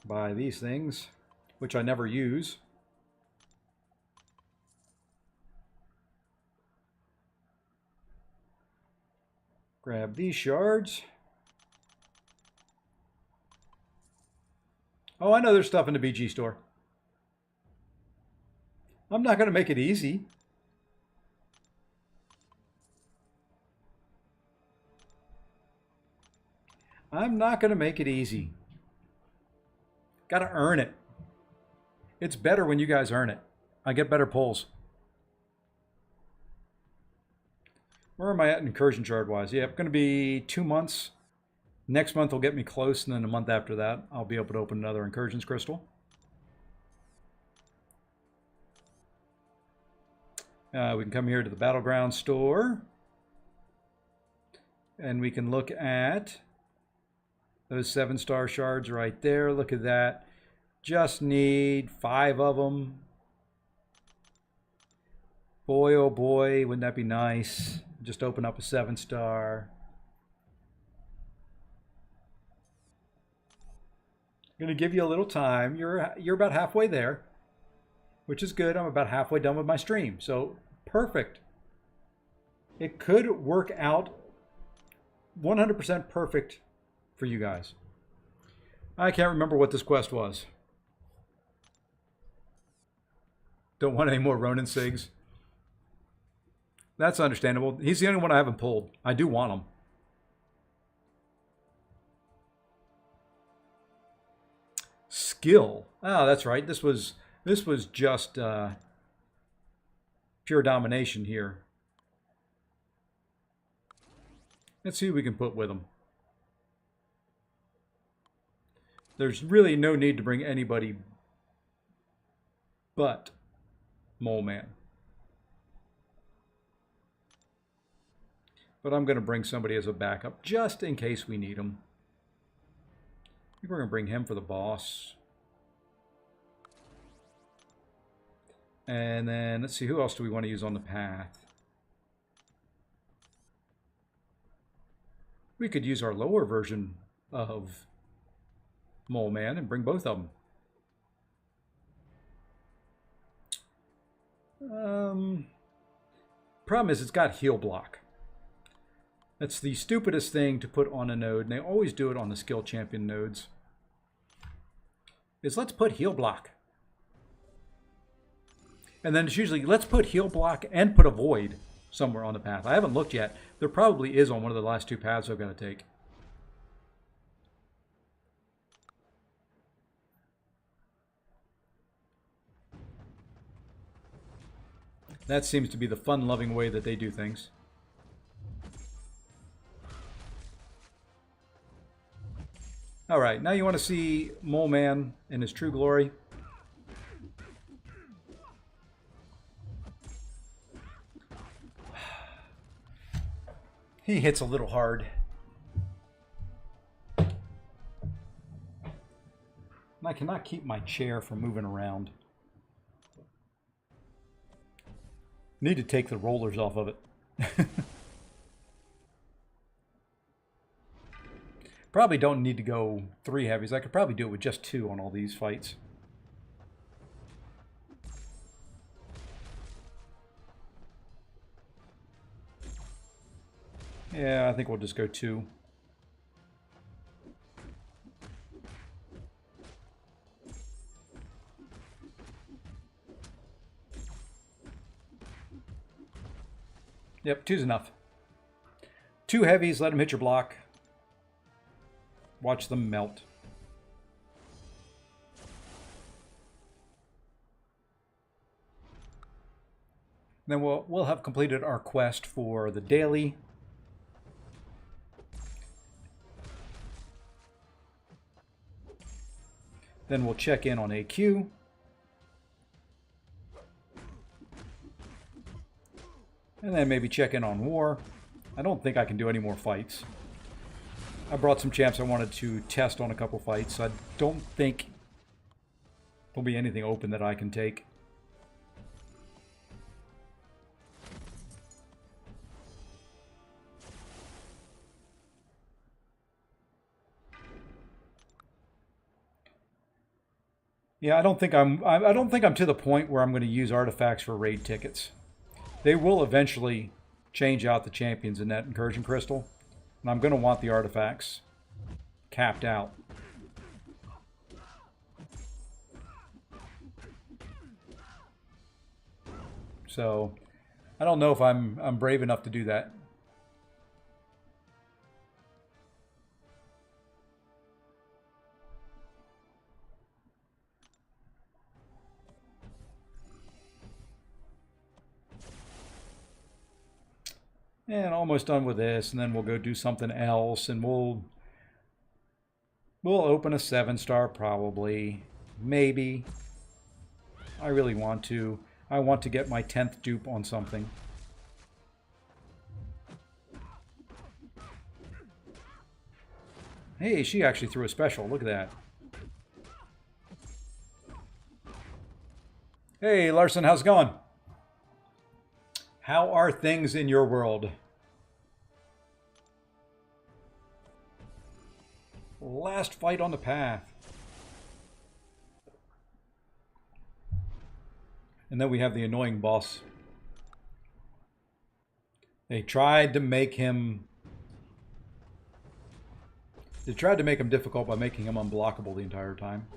Buy these things, which I never use. Grab these shards. Oh, I know there's stuff in the BG store. I'm not going to make it easy. I'm not going to make it easy. Got to earn it. It's better when you guys earn it. I get better pulls. Where am I at incursion chart wise? Yeah, it's going to be 2 months. Next month will get me close, and then a month after that, I'll be able to open another incursions crystal. We can come here to the battleground store, and we can look at those 7-star shards right there. Look at that. Just need 5 of them. Boy, oh boy, wouldn't that be nice? Just open up a 7-star. Going to give you a little time. You're about halfway there, which is good. I'm about halfway done with my stream, so perfect. It could work out 100% perfect for you guys. I can't remember what this quest was. Don't want any more Ronin Sigs. That's understandable. He's the only one I haven't pulled. I do want him. Skill. Oh, that's right. This was just pure domination here. Let's see what we can put with him. There's really no need to bring anybody but Mole Man. But I'm going to bring somebody as a backup just in case we need him. I think we're going to bring him for the boss. And then let's see, who else do we want to use on the path? We could use our lower version of Mole Man and bring both of them. Problem is, it's got heal block. That's the stupidest thing to put on a node, and they always do it on the skill champion nodes. Is let's put heal block. And then it's usually, let's put heal block and put a void somewhere on the path. I haven't looked yet. There probably is on one of the last 2 paths I've got to take. That seems to be the fun-loving way that they do things. All right, now you want to see Mole Man in his true glory. He hits a little hard. I cannot keep my chair from moving around. Need to take the rollers off of it. Probably don't need to go 3 heavies. I could probably do it with just 2 on all these fights. Yeah, I think we'll just go 2. Yep, 2's enough. 2 heavies, let them hit your block. Watch them melt. Then we'll have completed our quest for the daily. Then we'll check in on AQ. And then maybe check in on war. I don't think I can do any more fights. I brought some champs I wanted to test on a couple fights. I don't think there'll be anything open that I can take. Yeah, I don't think I'm to the point where I'm going to use artifacts for raid tickets. They will eventually change out the champions in that incursion crystal, and I'm going to want the artifacts capped out. So I don't know if I'm brave enough to do that. And almost done with this, and then we'll go do something else, and we'll open a 7-star probably, maybe. I really want to. I want to get my 10th dupe on something. Hey, she actually threw a special. Look at that. Hey, Larson, how's it going? How are things in your world? Last fight on the path. And then we have the annoying boss. They tried to make him difficult by making him unblockable the entire time.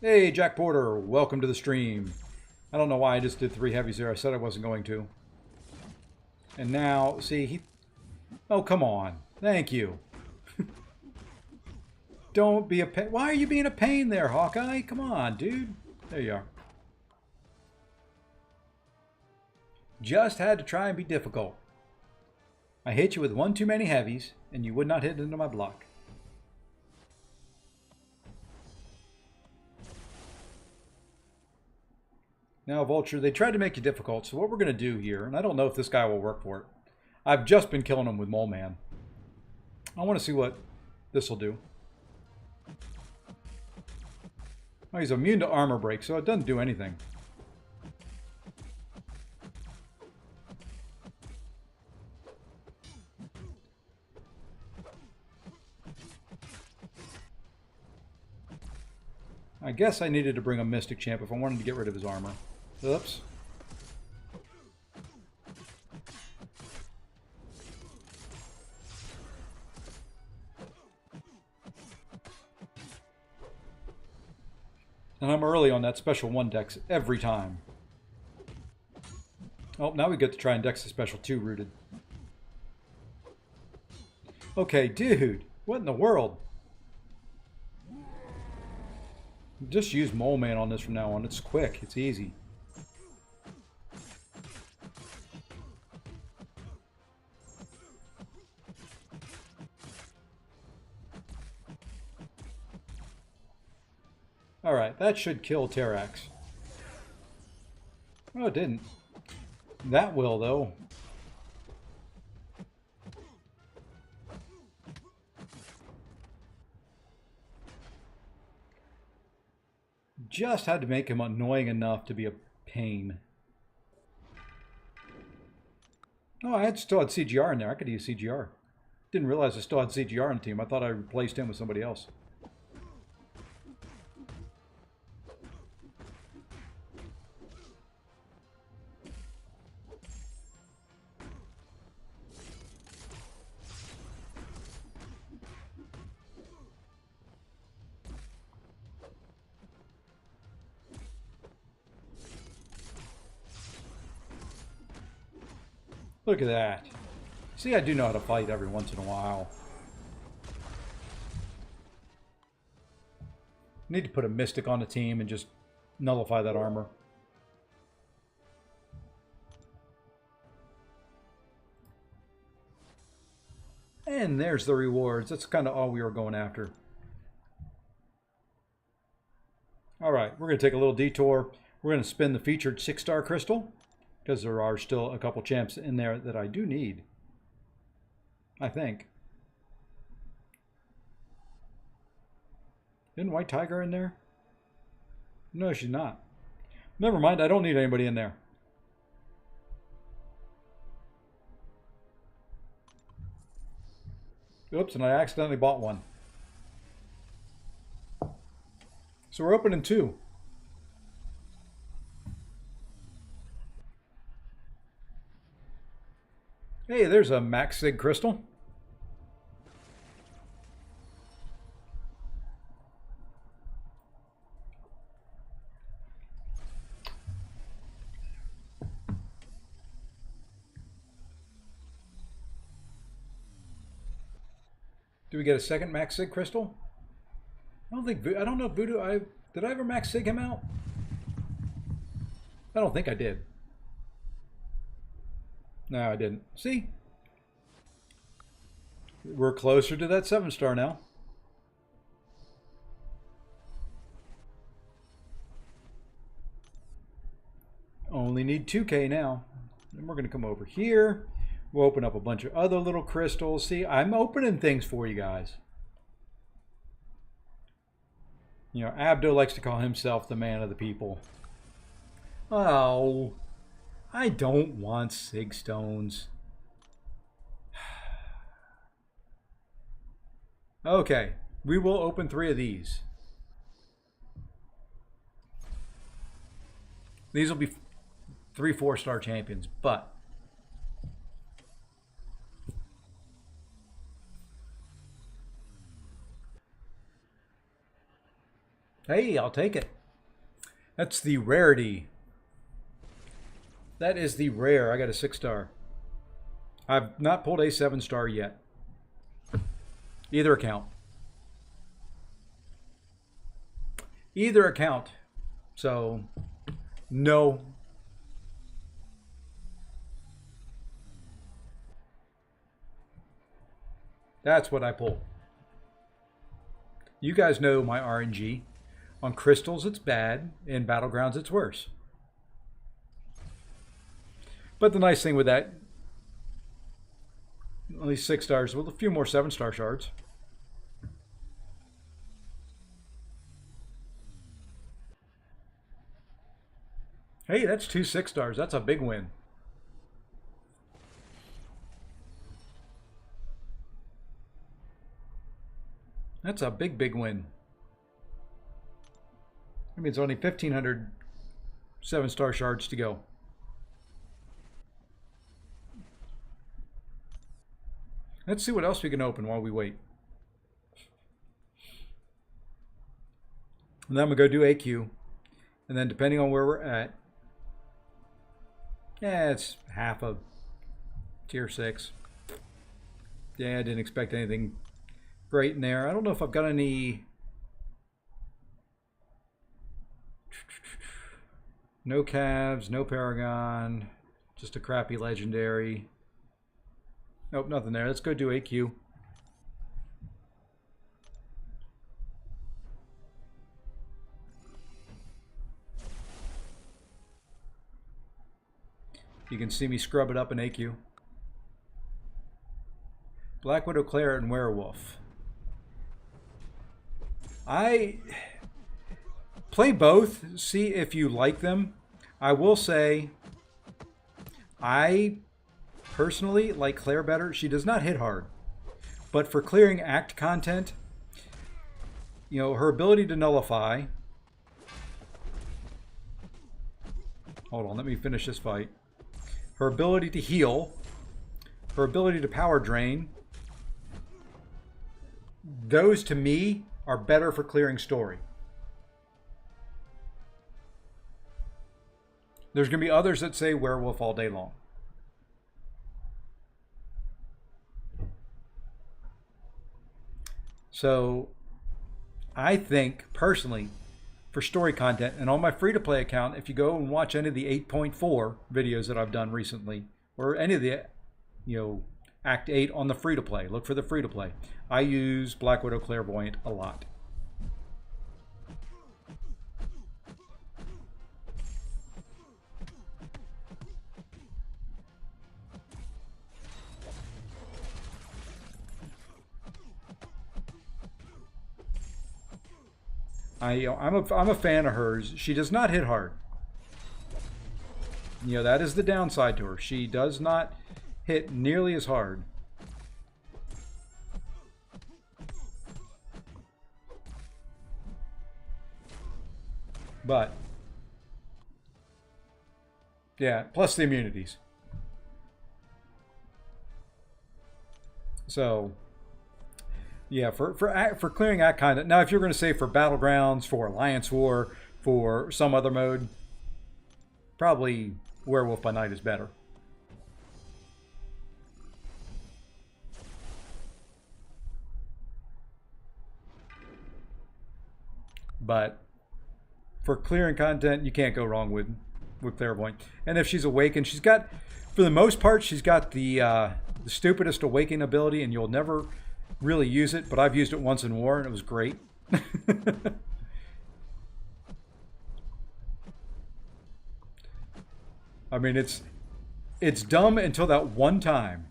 Hey, Jack Porter, welcome to the stream. I don't know why I just did 3 heavies there. I said I wasn't going to. And now, see, he... Oh, come on. Thank you. Don't be a pain. Why are you being a pain there, Hawkeye? Come on, dude. There you are. Just had to try and be difficult. I hit you with 1 too many heavies, and you would not hit into my block. Now, Vulture, they tried to make you difficult, so what we're going to do here, and I don't know if this guy will work for it. I've just been killing him with Mole Man. I want to see what this will do. Oh, he's immune to armor break, so it doesn't do anything. I guess I needed to bring a Mystic Champ if I wanted to get rid of his armor. Oops. And I'm early on that special 1 dex every time. Oh, now we get to try and dex the special 2 rooted. Okay, dude. What in the world? Just use Mole Man on this from now on. It's quick. It's easy. Alright, that should kill Terrax. Oh, it didn't. That will, though. Just had to make him annoying enough to be a pain. Oh, I still had CGR in there. I could use CGR. Didn't realize I still had CGR on the team. I thought I replaced him with somebody else. Look at that. See, I do know how to fight every once in a while. Need to put a Mystic on the team and just nullify that armor. And there's the rewards. That's kind of all we were going after. All right, we're going to take a little detour. We're going to spin the featured 6-star crystal, because there are still a couple champs in there that I do need, I think. Isn't White Tiger in there? No, she's not. Never mind, I don't need anybody in there. Oops, and I accidentally bought one. So we're opening 2. Hey, there's a Max Sig crystal. Do we get a second Max Sig crystal? I don't know if Voodoo, did I ever Max Sig him out? I don't think I did. No, I didn't. See? We're closer to that 7-star now. Only need 2K now. Then we're going to come over here. We'll open up a bunch of other little crystals. See, I'm opening things for you guys. You know, Abdo likes to call himself the man of the people. Oh, I don't want Sig Stones. Okay, we will open 3 of these. These will be 3 4-star champions, but hey, I'll take it. That's the rarity. That is the rare. I got a 6-star. I've not pulled a 7-star yet. Either account. Either account. So, no. That's what I pull. You guys know my RNG. On crystals, it's bad. In battlegrounds, it's worse. But the nice thing with that, at least 6 stars, with a few more 7-star shards. Hey, that's 2 6-stars. That's a big win. That's a big, big win. That means only 1,500 7-star shards to go. Let's see what else we can open while we wait. And then I'm going to go do AQ. And then depending on where we're at, yeah, it's half of tier 6. Yeah, I didn't expect anything great in there. I don't know if I've got any... No Cavs, no Paragon, just a crappy legendary. Nope, nothing there. Let's go do AQ. You can see me scrub it up in AQ. Black Widow, Claire, and Werewolf. I play both, see if you like them. I will say, I personally like Claire better. She does not hit hard. But for clearing act content, you know, her ability to nullify. Hold on, let me finish this fight. Her ability to heal, her ability to power drain, those to me are better for clearing story. There's going to be others that say werewolf all day long. So I think personally, for story content, and on my free-to-play account, if you go and watch any of the 8.4 videos that I've done recently, or any of the, you know, Act 8 on the free-to-play, look for the free-to-play. I use Black Widow Clairvoyant a lot. I'm a fan of hers. She does not hit hard. You know, that is the downside to her. She does not hit nearly as hard. But, yeah, plus the immunities. So, yeah, for clearing that kind of... Now, if you're going to say for Battlegrounds, for Alliance War, for some other mode, probably Werewolf by Night is better. But for clearing content, you can't go wrong with Clairvoyant. And if she's awakened, she's got, for the most part, she's got the stupidest awakening ability, and you'll never really use it, but I've used it once in war and it was great. I mean, it's dumb until that one time.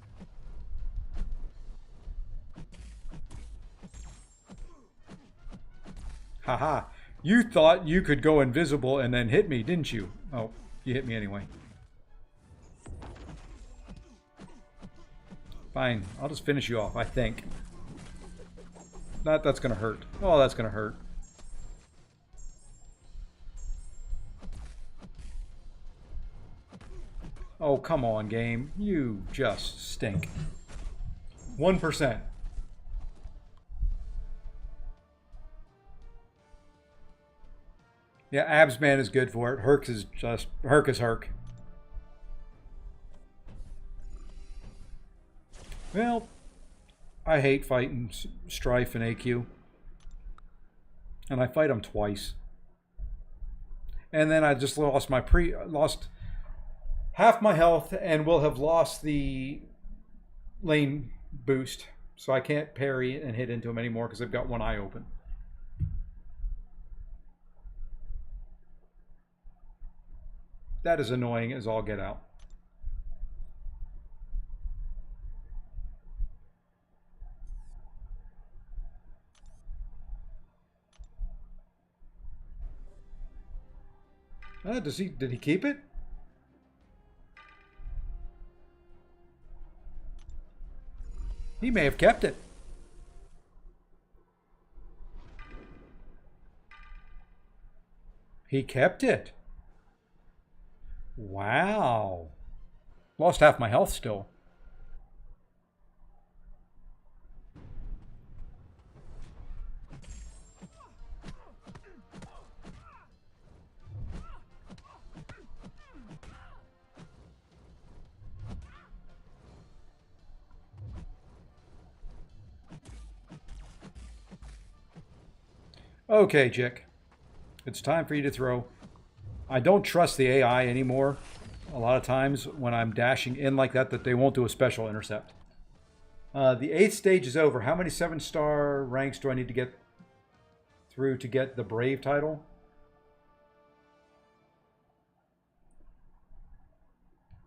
Haha. You thought you could go invisible and then hit me, didn't you? Oh, you hit me anyway. Fine, I'll just finish you off, I think. That's gonna hurt. Oh, that's gonna hurt. Oh, come on, game. You just stink. 1%. Yeah, Absman is good for it. Herc is just... Herc is Herc. Well, I hate fighting Strife and AQ. And I fight them twice. And then I just lost my lost half my health and will have lost the lane boost. So I can't parry and hit into him anymore because I've got one eye open. That is annoying as all get out. Did he keep it? He may have kept it. He kept it. Wow. Lost half my health still. Okay, Jick. It's time for you to throw. I don't trust the AI anymore. A lot of times when I'm dashing in like that they won't do a special intercept. The 8th stage is over. How many 7-star ranks do I need to get through to get the Brave title?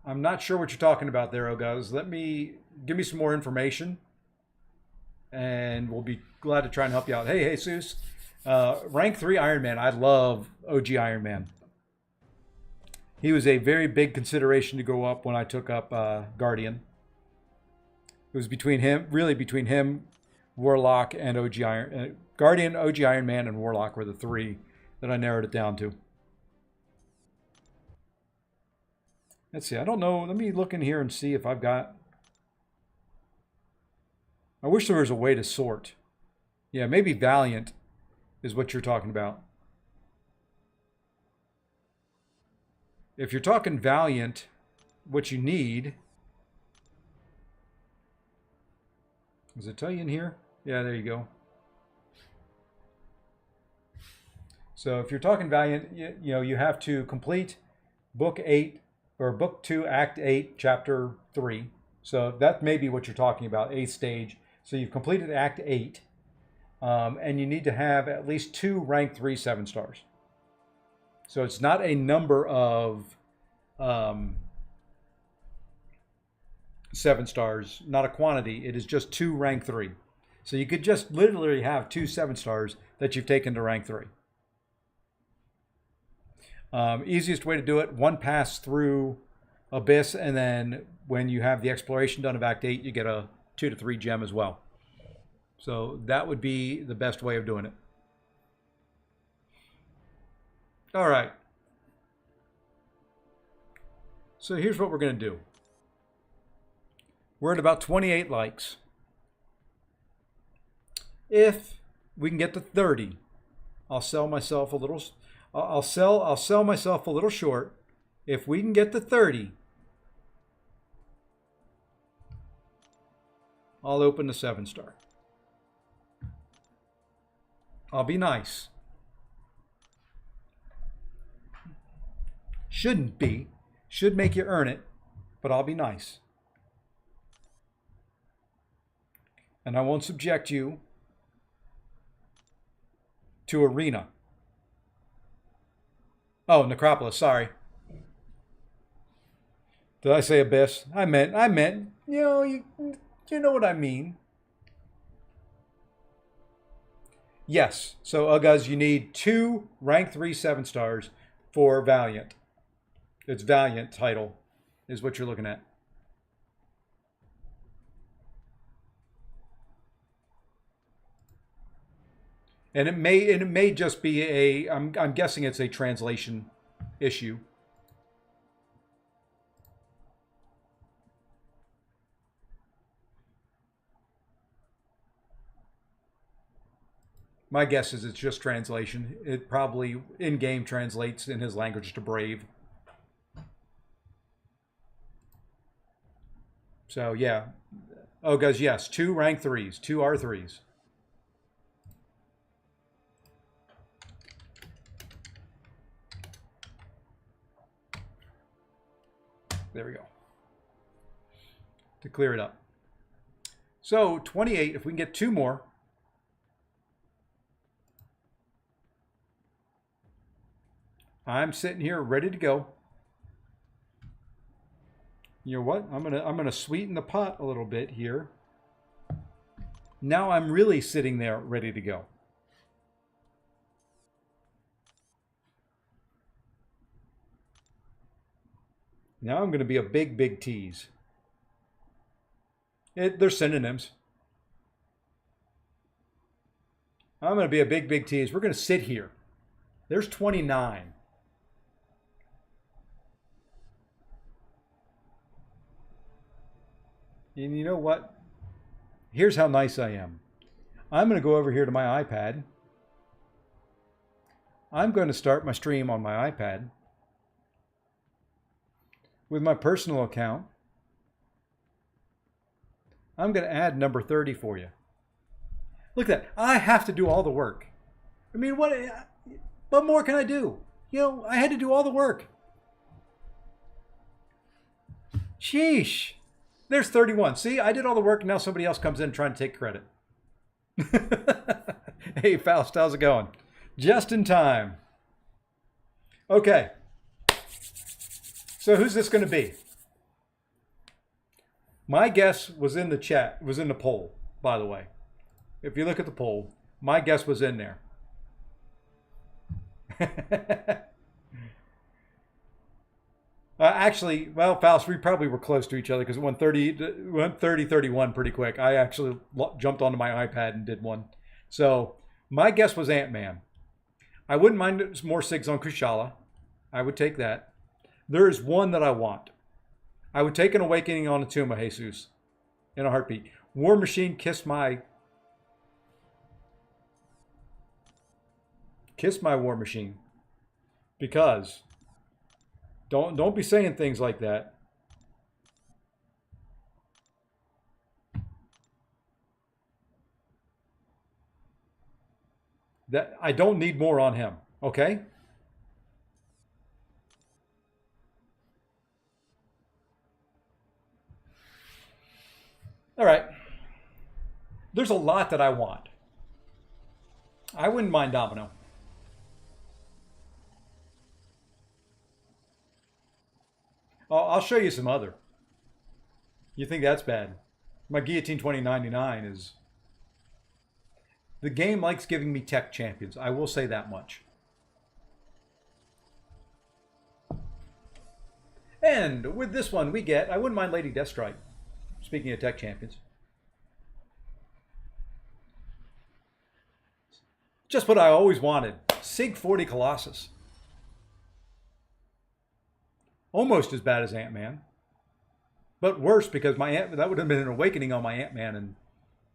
I'm not sure what you're talking about there, Oguz. Give me some more information, and we'll be glad to try and help you out. Hey, Jesus. Rank 3 Iron Man. I love OG Iron Man. He was a very big consideration to go up when I took up Guardian. It was between him, really between him, Warlock, and OG Iron. Guardian, OG Iron Man, and Warlock were the three that I narrowed it down to. Let's see. I don't know. Let me look in here and see if I've got... I wish there was a way to sort. Yeah, maybe Valiant is what you're talking about. If you're talking Valiant, what you need... Does it tell you in here? Yeah, there you go. So if you're talking Valiant, you know, you have to complete Book 8 or Book 2, Act 8, Chapter 3. So that may be what you're talking about, 8th stage. So you've completed Act 8, and you need to have at least 2 rank 3 7 stars. So it's not a number of 7 stars, not a quantity. It is just 2 rank 3. So you could just literally have 2 7 stars that you've taken to rank 3. Easiest way to do it, 1 pass through Abyss, and then when you have the exploration done of Act 8, you get a 2 to 3 gem as well. So that would be the best way of doing it. All right. So here's what we're going to do. We're at about 28 likes. If we can get to 30, I'll sell myself a little. I'll sell myself a little short. If we can get to 30, I'll open the 7 star. I'll be nice. Shouldn't be. Should make you earn it, but I'll be nice. And I won't subject you to Arena. Oh, Necropolis, sorry. Did I say Abyss? I meant, you know, you know what I mean. Yes, so Uggaz, you need 2 rank 3 7 stars for Valiant. It's Valiant title is what you're looking at. And it may just be a, I'm guessing it's a translation issue. My guess is it's just translation. It probably in-game translates in his language to Brave. So yeah. Oh, guys, yes, 2 rank 3s, 2 R3s. There we go. To clear it up. So 28, if we can get 2 more. I'm sitting here ready to go. You know what? I'm gonna sweeten the pot a little bit here. Now I'm really sitting there ready to go. Now I'm going to be a big tease. They're synonyms. I'm going to be a big tease. We're going to sit here. There's 29. And you know what? Here's how nice I am. I'm going to go over here to my iPad. I'm going to start my stream on my iPad with my personal account. I'm going to add number 30 for you. Look at that. I have to do all the work. I mean, what more can I do? You know, I had to do all the work. Sheesh. There's 31. See, I did all the work, and now somebody else comes in trying to take credit. Hey, Faust, how's it going? Just in time. Okay. So who's this going to be? My guess was in the chat, was in the poll, by the way. If you look at the poll, my guess was in there. Actually, well, Faust, we probably were close to each other because it went 30-31 pretty quick. I actually jumped onto my iPad and did one. So my guess was Ant-Man. I wouldn't mind more SIGs on Kushala. I would take that. There is one that I want. I would take an Awakening on Atuma, Jesus, in a heartbeat. War Machine, kiss my War Machine, because don't be saying things like that. That I don't need more on him. Okay. All right. There's a lot that I want. I wouldn't mind Domino. I'll show you some other. You think that's bad? My Guillotine 2099 is... The game likes giving me tech champions. I will say that much. And with this one, we get... I wouldn't mind Lady Deathstrike. Speaking of tech champions. Just what I always wanted. Sig 40 Colossus. Almost as bad as Ant-Man. But worse, because that would have been an Awakening on my Ant-Man, and,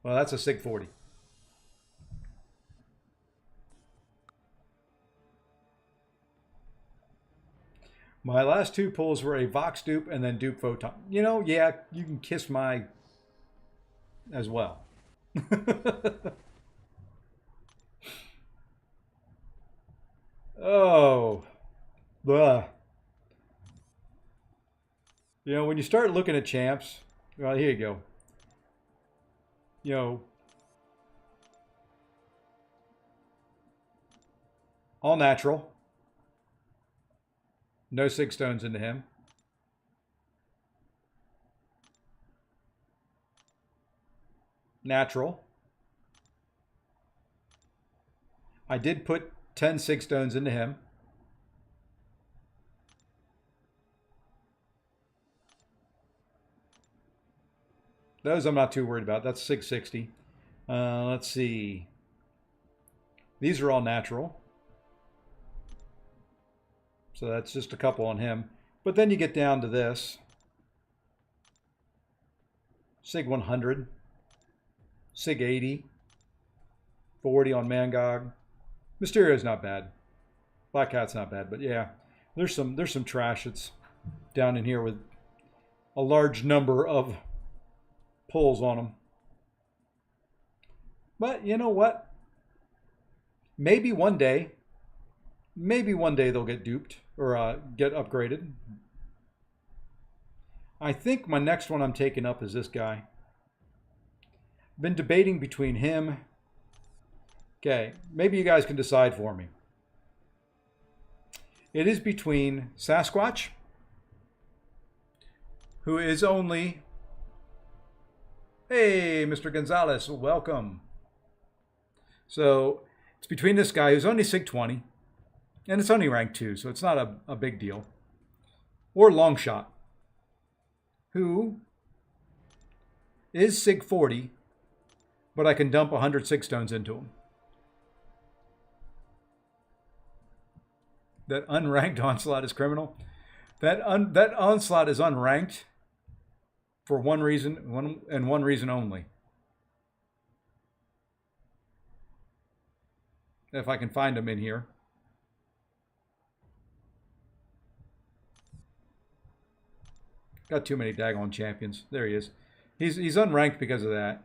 well, that's a Sig 40. My last two pulls were a Vox dupe and then dupe Photon. You know, yeah, you can kiss my as well. Oh. Blah. You know, when you start looking at champs, well, here you go. You know, all natural. No Sig Stones into him. Natural. I did put 10 Sig Stones into him. Those I'm not too worried about. That's 660. Let's see. These are all natural. So that's just a couple on him. But then you get down to this. Sig 100. Sig 80. 40 on Mangog. Mysterio's not bad. Black Cat's not bad, but yeah. There's some trash that's down in here with a large number of pulls on them. But you know what? Maybe one day they'll get duped or get upgraded. I think my next one I'm taking up is this guy. Been debating between him. Okay, maybe you guys can decide for me. It is between Sasquatch, who is only... Hey, Mr. Gonzalez, welcome. So it's between this guy who's only Sig 20, and it's only rank 2, so it's not a big deal, or Longshot, who is Sig 40, but I can dump 100 Sig Stones into him. That unranked Onslaught is criminal. That Onslaught is unranked for one reason, one reason only. If I can find him in here. Got too many daggone champions. There he is. He's unranked because of that.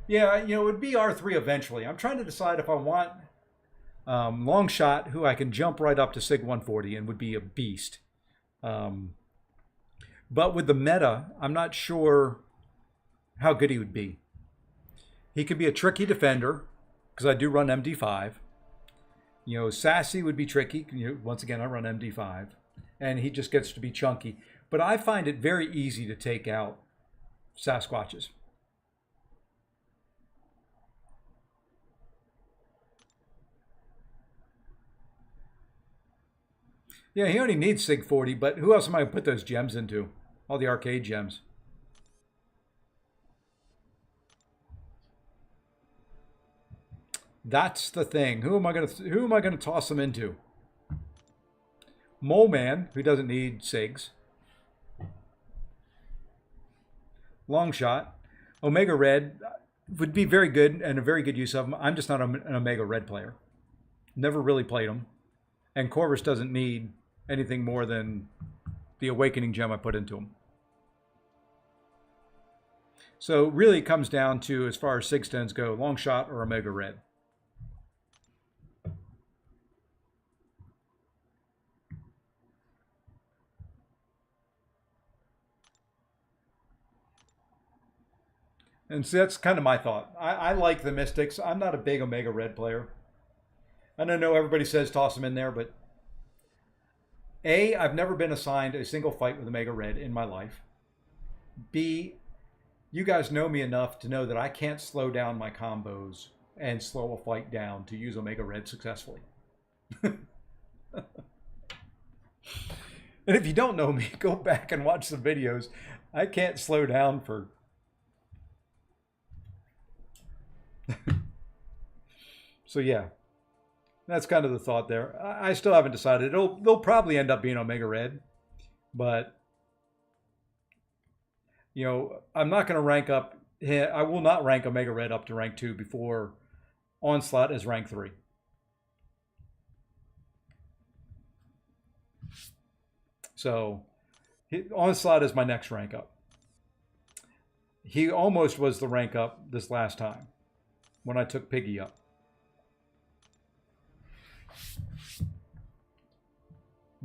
Yeah, you know, it would be R3 eventually. I'm trying to decide if I want Longshot, who I can jump right up to Sig 140 and would be a beast. But with the meta, I'm not sure how good he would be. He could be a tricky defender, because I do run MD5. You know, Sassy would be tricky. You know, once again, I run MD5. And he just gets to be chunky. But I find it very easy to take out Sasquatches. Yeah, he only needs Sig 40, but who else am I going to put those gems into? All the arcade gems. That's the thing. Who am I going to toss them into? Mole Man, who doesn't need Sigs. Long Shot. Omega Red would be very good and a very good use of them. I'm just not an Omega Red player. Never really played them. And Corvus doesn't need anything more than the Awakening gem I put into him. So really it comes down to, as far as Sig stones go, Long Shot or Omega Red. And so that's kind of my thought. I like the Mystics. I'm not a big Omega Red player. I don't know, everybody says toss them in there, but A, I've never been assigned a single fight with Omega Red in my life. B, you guys know me enough to know that I can't slow down my combos and slow a fight down to use Omega Red successfully. And if you don't know me, go back and watch some videos. I can't slow down for... So yeah, that's kind of the thought there. I still haven't decided. They'll probably end up being Omega Red, but you know, I'm not going to rank up. I will not rank Omega Red up to rank 2 before Onslaught is rank 3. So Onslaught is my next rank up. He almost was the rank up this last time when I took Piggy up.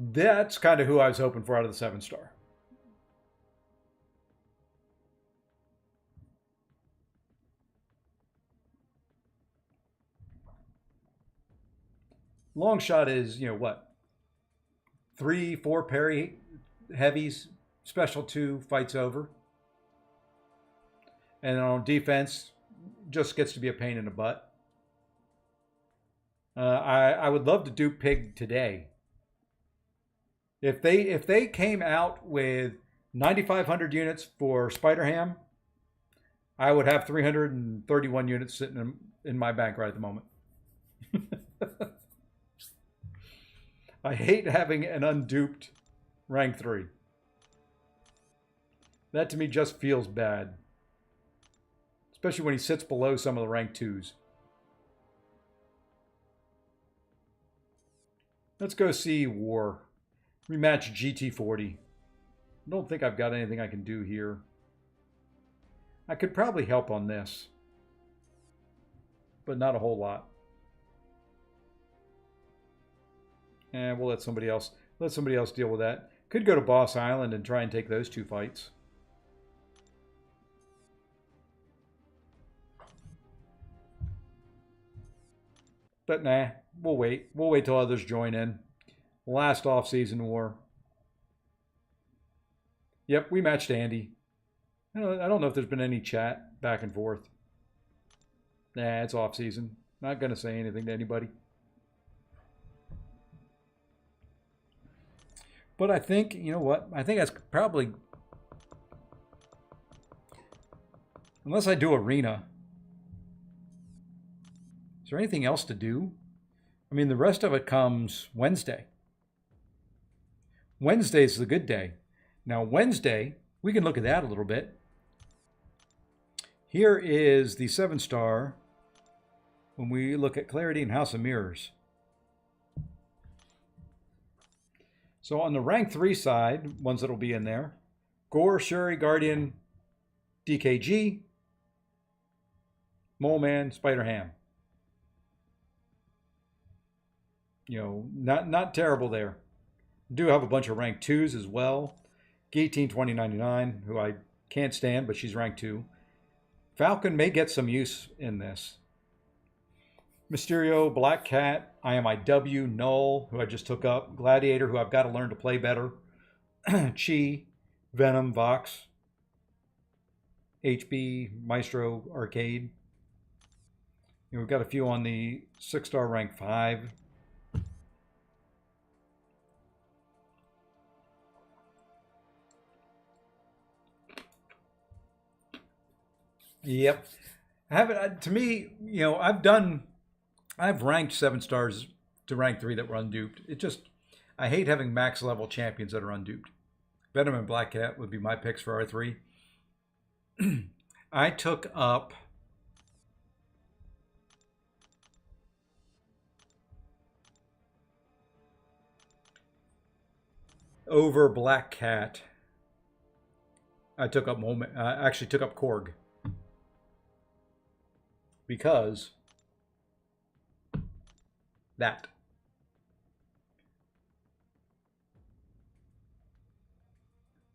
That's kind of who I was hoping for out of the 7-star. Long Shot is, you know, what? 3, 4 parry heavies, special 2, fights over. And on defense, just gets to be a pain in the butt. I would love to do Pig today. If they came out with 9,500 units for Spider-Ham, I would have 331 units sitting in my bank right at the moment. I hate having an unduped rank 3. That to me just feels bad. Especially when he sits below some of the rank 2s. Let's go see War. Rematch GT40. I don't think I've got anything I can do here. I could probably help on this, but not a whole lot. And we'll let somebody else deal with that. Could go to Boss Island and try and take those 2 fights. But nah, we'll wait. We'll wait till others join in. Last off-season war. Yep, we matched Andy. I don't know if there's been any chat back and forth. Nah, it's off-season. Not going to say anything to anybody. But I think, you know what? I think that's probably... Unless I do Arena. Is there anything else to do? I mean, the rest of it comes Wednesday. Wednesday's the good day. Now, Wednesday, we can look at that a little bit. Here is the 7-star when we look at Clarity and House of Mirrors. So on the rank 3 side, ones that will be in there, Gore, Shuri, Guardian, DKG, Mole Man, Spider-Ham. You know, not terrible there. Do have a bunch of rank 2s as well. Guillotine 2099, who I can't stand, but she's rank 2. Falcon may get some use in this. Mysterio, Black Cat, IMIW, Null, who I just took up. Gladiator, who I've got to learn to play better. Chi, Venom, Vox, HB, Maestro, Arcade. We've got a few on the 6-star rank 5. Yep. I haven't. To me, I've ranked 7 stars to rank 3 that were unduped. I hate having max level champions that are unduped. Venom and Black Cat would be my picks for R3. I took up over Black Cat. I actually took up Korg because that.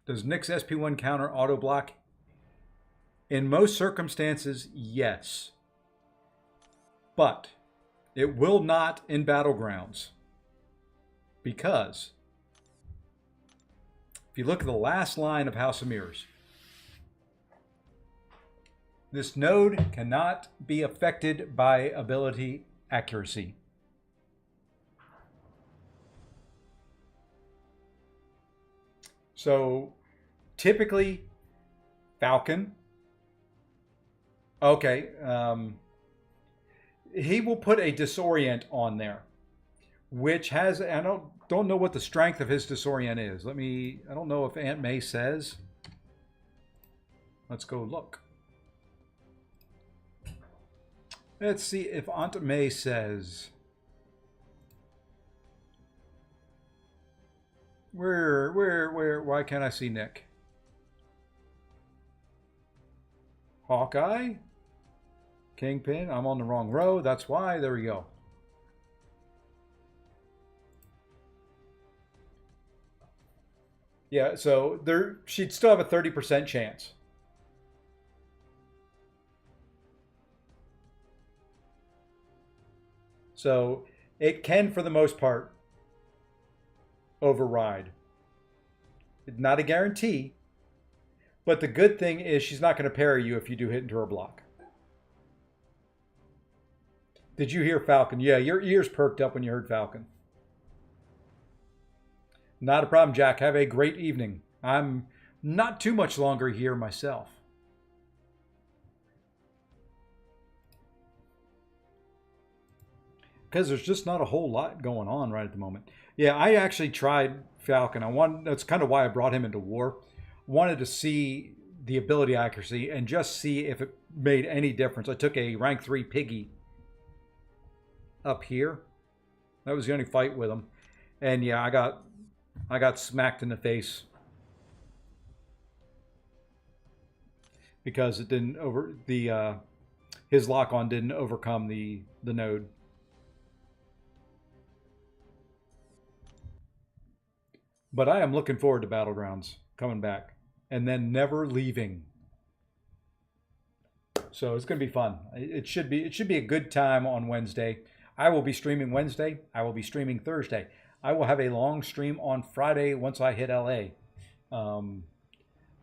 Does Nick's SP1 counter auto block? In most circumstances, yes. But it will not in Battlegrounds. Because if you look at the last line of House of Mirrors, this node cannot be affected by ability accuracy. So typically Falcon, okay, he will put a disorient on there, which has, I don't know what the strength of his disorient is. I don't know if Aunt May says. Let's go look. Let's see if Aunt May says. Why can't I see Nick? Hawkeye? Kingpin? I'm on the wrong row. That's why. There we go. Yeah, so she'd still have a 30% chance. So it can, for the most part, override. Not a guarantee, but the good thing is she's not going to parry you if you do hit into her block. Did you hear Falcon? Yeah, your ears perked up when you heard Falcon. Not a problem, Jack. Have a great evening. I'm not too much longer here myself. Because there's just not a whole lot going on right at the moment. Yeah, I actually tried Falcon. That's kind of why I brought him into war. Wanted to see the ability accuracy and just see if it made any difference. I took a rank 3 Piggy up here. That was the only fight with him. And yeah, I got smacked in the face. Because it didn't his lock-on didn't overcome the node. But I am looking forward to Battlegrounds coming back and then never leaving. So it's going to be fun. It should be a good time on Wednesday. I will be streaming Wednesday. I will be streaming Thursday. I will have a long stream on Friday once I hit LA.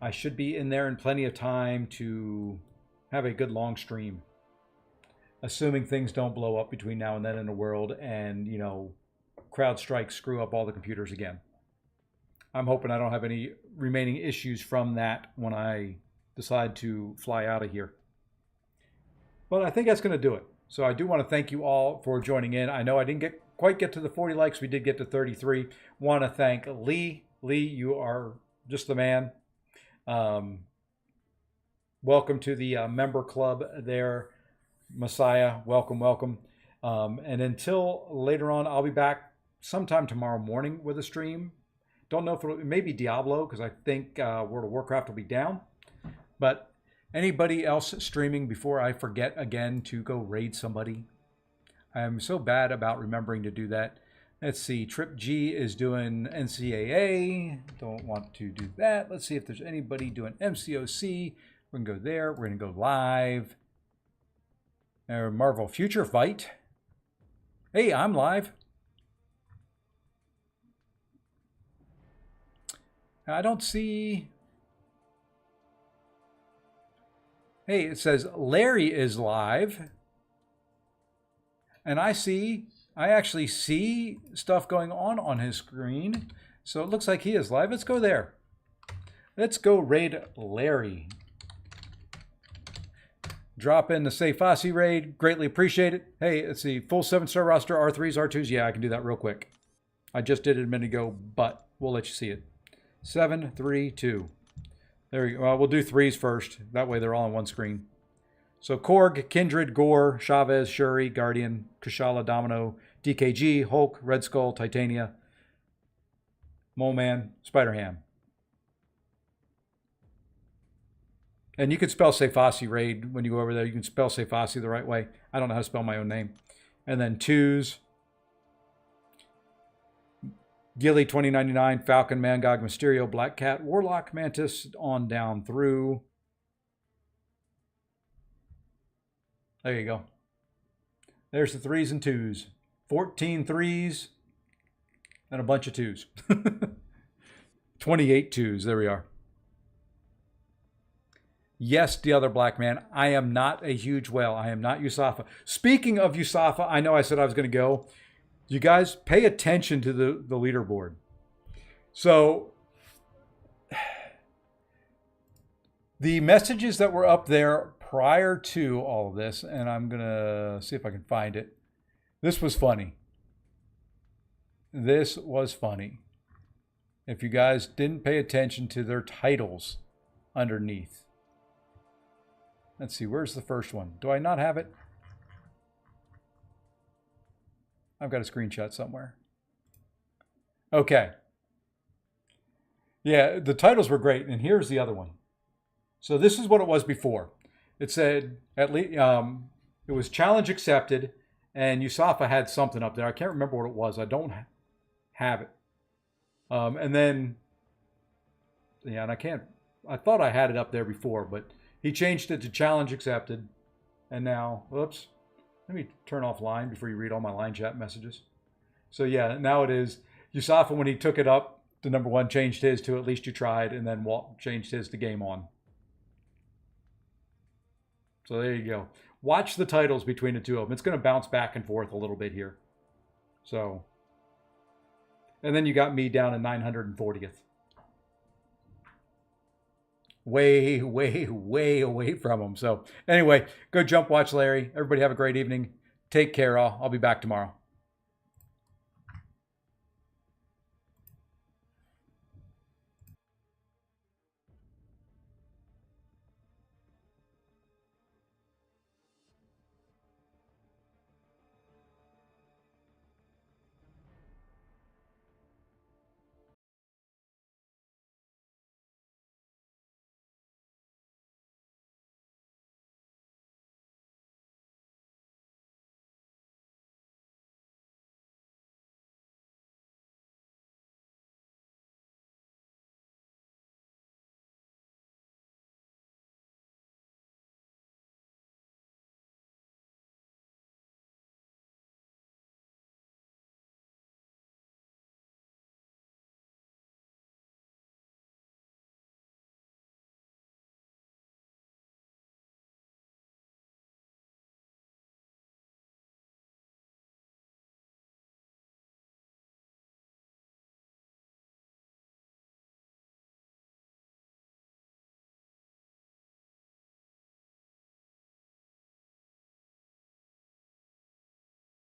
I should be in there in plenty of time to have a good long stream. Assuming things don't blow up between now and then in the world and, CrowdStrike screw up all the computers again. I'm hoping I don't have any remaining issues from that when I decide to fly out of here. But I think that's going to do it. So I do want to thank you all for joining in. I know I didn't quite get to the 40 likes. We did get to 33. Want to thank Lee. Lee, you are just the man. Welcome to the member club there, Messiah. Welcome, welcome. And until later on, I'll be back sometime tomorrow morning with a stream. Don't know if it may be Diablo, because I think World of Warcraft will be down. But anybody else streaming before I forget again to go raid somebody? I'm so bad about remembering to do that. Let's see. Trip G is doing NCAA. Don't want to do that. Let's see if there's anybody doing MCOC. We're going to go there. We're going to go live. Marvel Future Fight. Hey, I'm live. I don't see. Hey, it says Larry is live. And I actually see stuff going on his screen. So it looks like he is live. Let's go there. Let's go raid Larry. Drop in the Say Fossey raid. Greatly appreciate it. Hey, let's see. Full 7-star roster, R3s, R2s. Yeah, I can do that real quick. I just did it a minute ago, but we'll let you see it. 7, 3, 2. There we go. Well, we'll do 3s first. That way they're all on one screen. So Korg, Kindred, Gore, Chavez, Shuri, Guardian, Kushala, Domino, DKG, Hulk, Red Skull, Titania, Mole Man, Spider-Ham. And you can spell Say Fossey raid when you go over there. You can spell Say Fossey the right way. I don't know how to spell my own name. And then 2s. Gilly 2099, Falcon, Mangog, Mysterio, Black Cat, Warlock, Mantis, on down through. There you go. There's the 3s and 2s. 14 3s and a bunch of 2s. 28 2s. There we are. Yes, the other black man. I am not a huge whale. I am not Yusafa. Speaking of Yusafa, I know I said I was going to go. You guys pay attention to the leaderboard. So the messages that were up there prior to all of this, and I'm going to see if I can find it. This was funny. This was funny. If you guys didn't pay attention to their titles underneath. Let's see, where's the first one? Do I not have it? I've got a screenshot somewhere. Okay. Yeah, the titles were great, and here's the other one. So this is what it was before. It said, at least, it was challenge accepted, and Yusafa had something up there. I can't remember what it was. I don't have it. And then, yeah, and I thought I had it up there before, but he changed it to challenge accepted. And now, whoops, let me turn off line before you read all my line chat messages. So yeah, now it is Yusafa, when he took it up, the number 1 changed his to at least you tried, and then Walt changed his to game on. So there you go. Watch the titles between the two of them. It's going to bounce back and forth a little bit here. So, and then you got me down in 940th. Way, way, way away from them. So anyway, go jump watch Larry. Everybody have a great evening. Take care all. I'll be back tomorrow.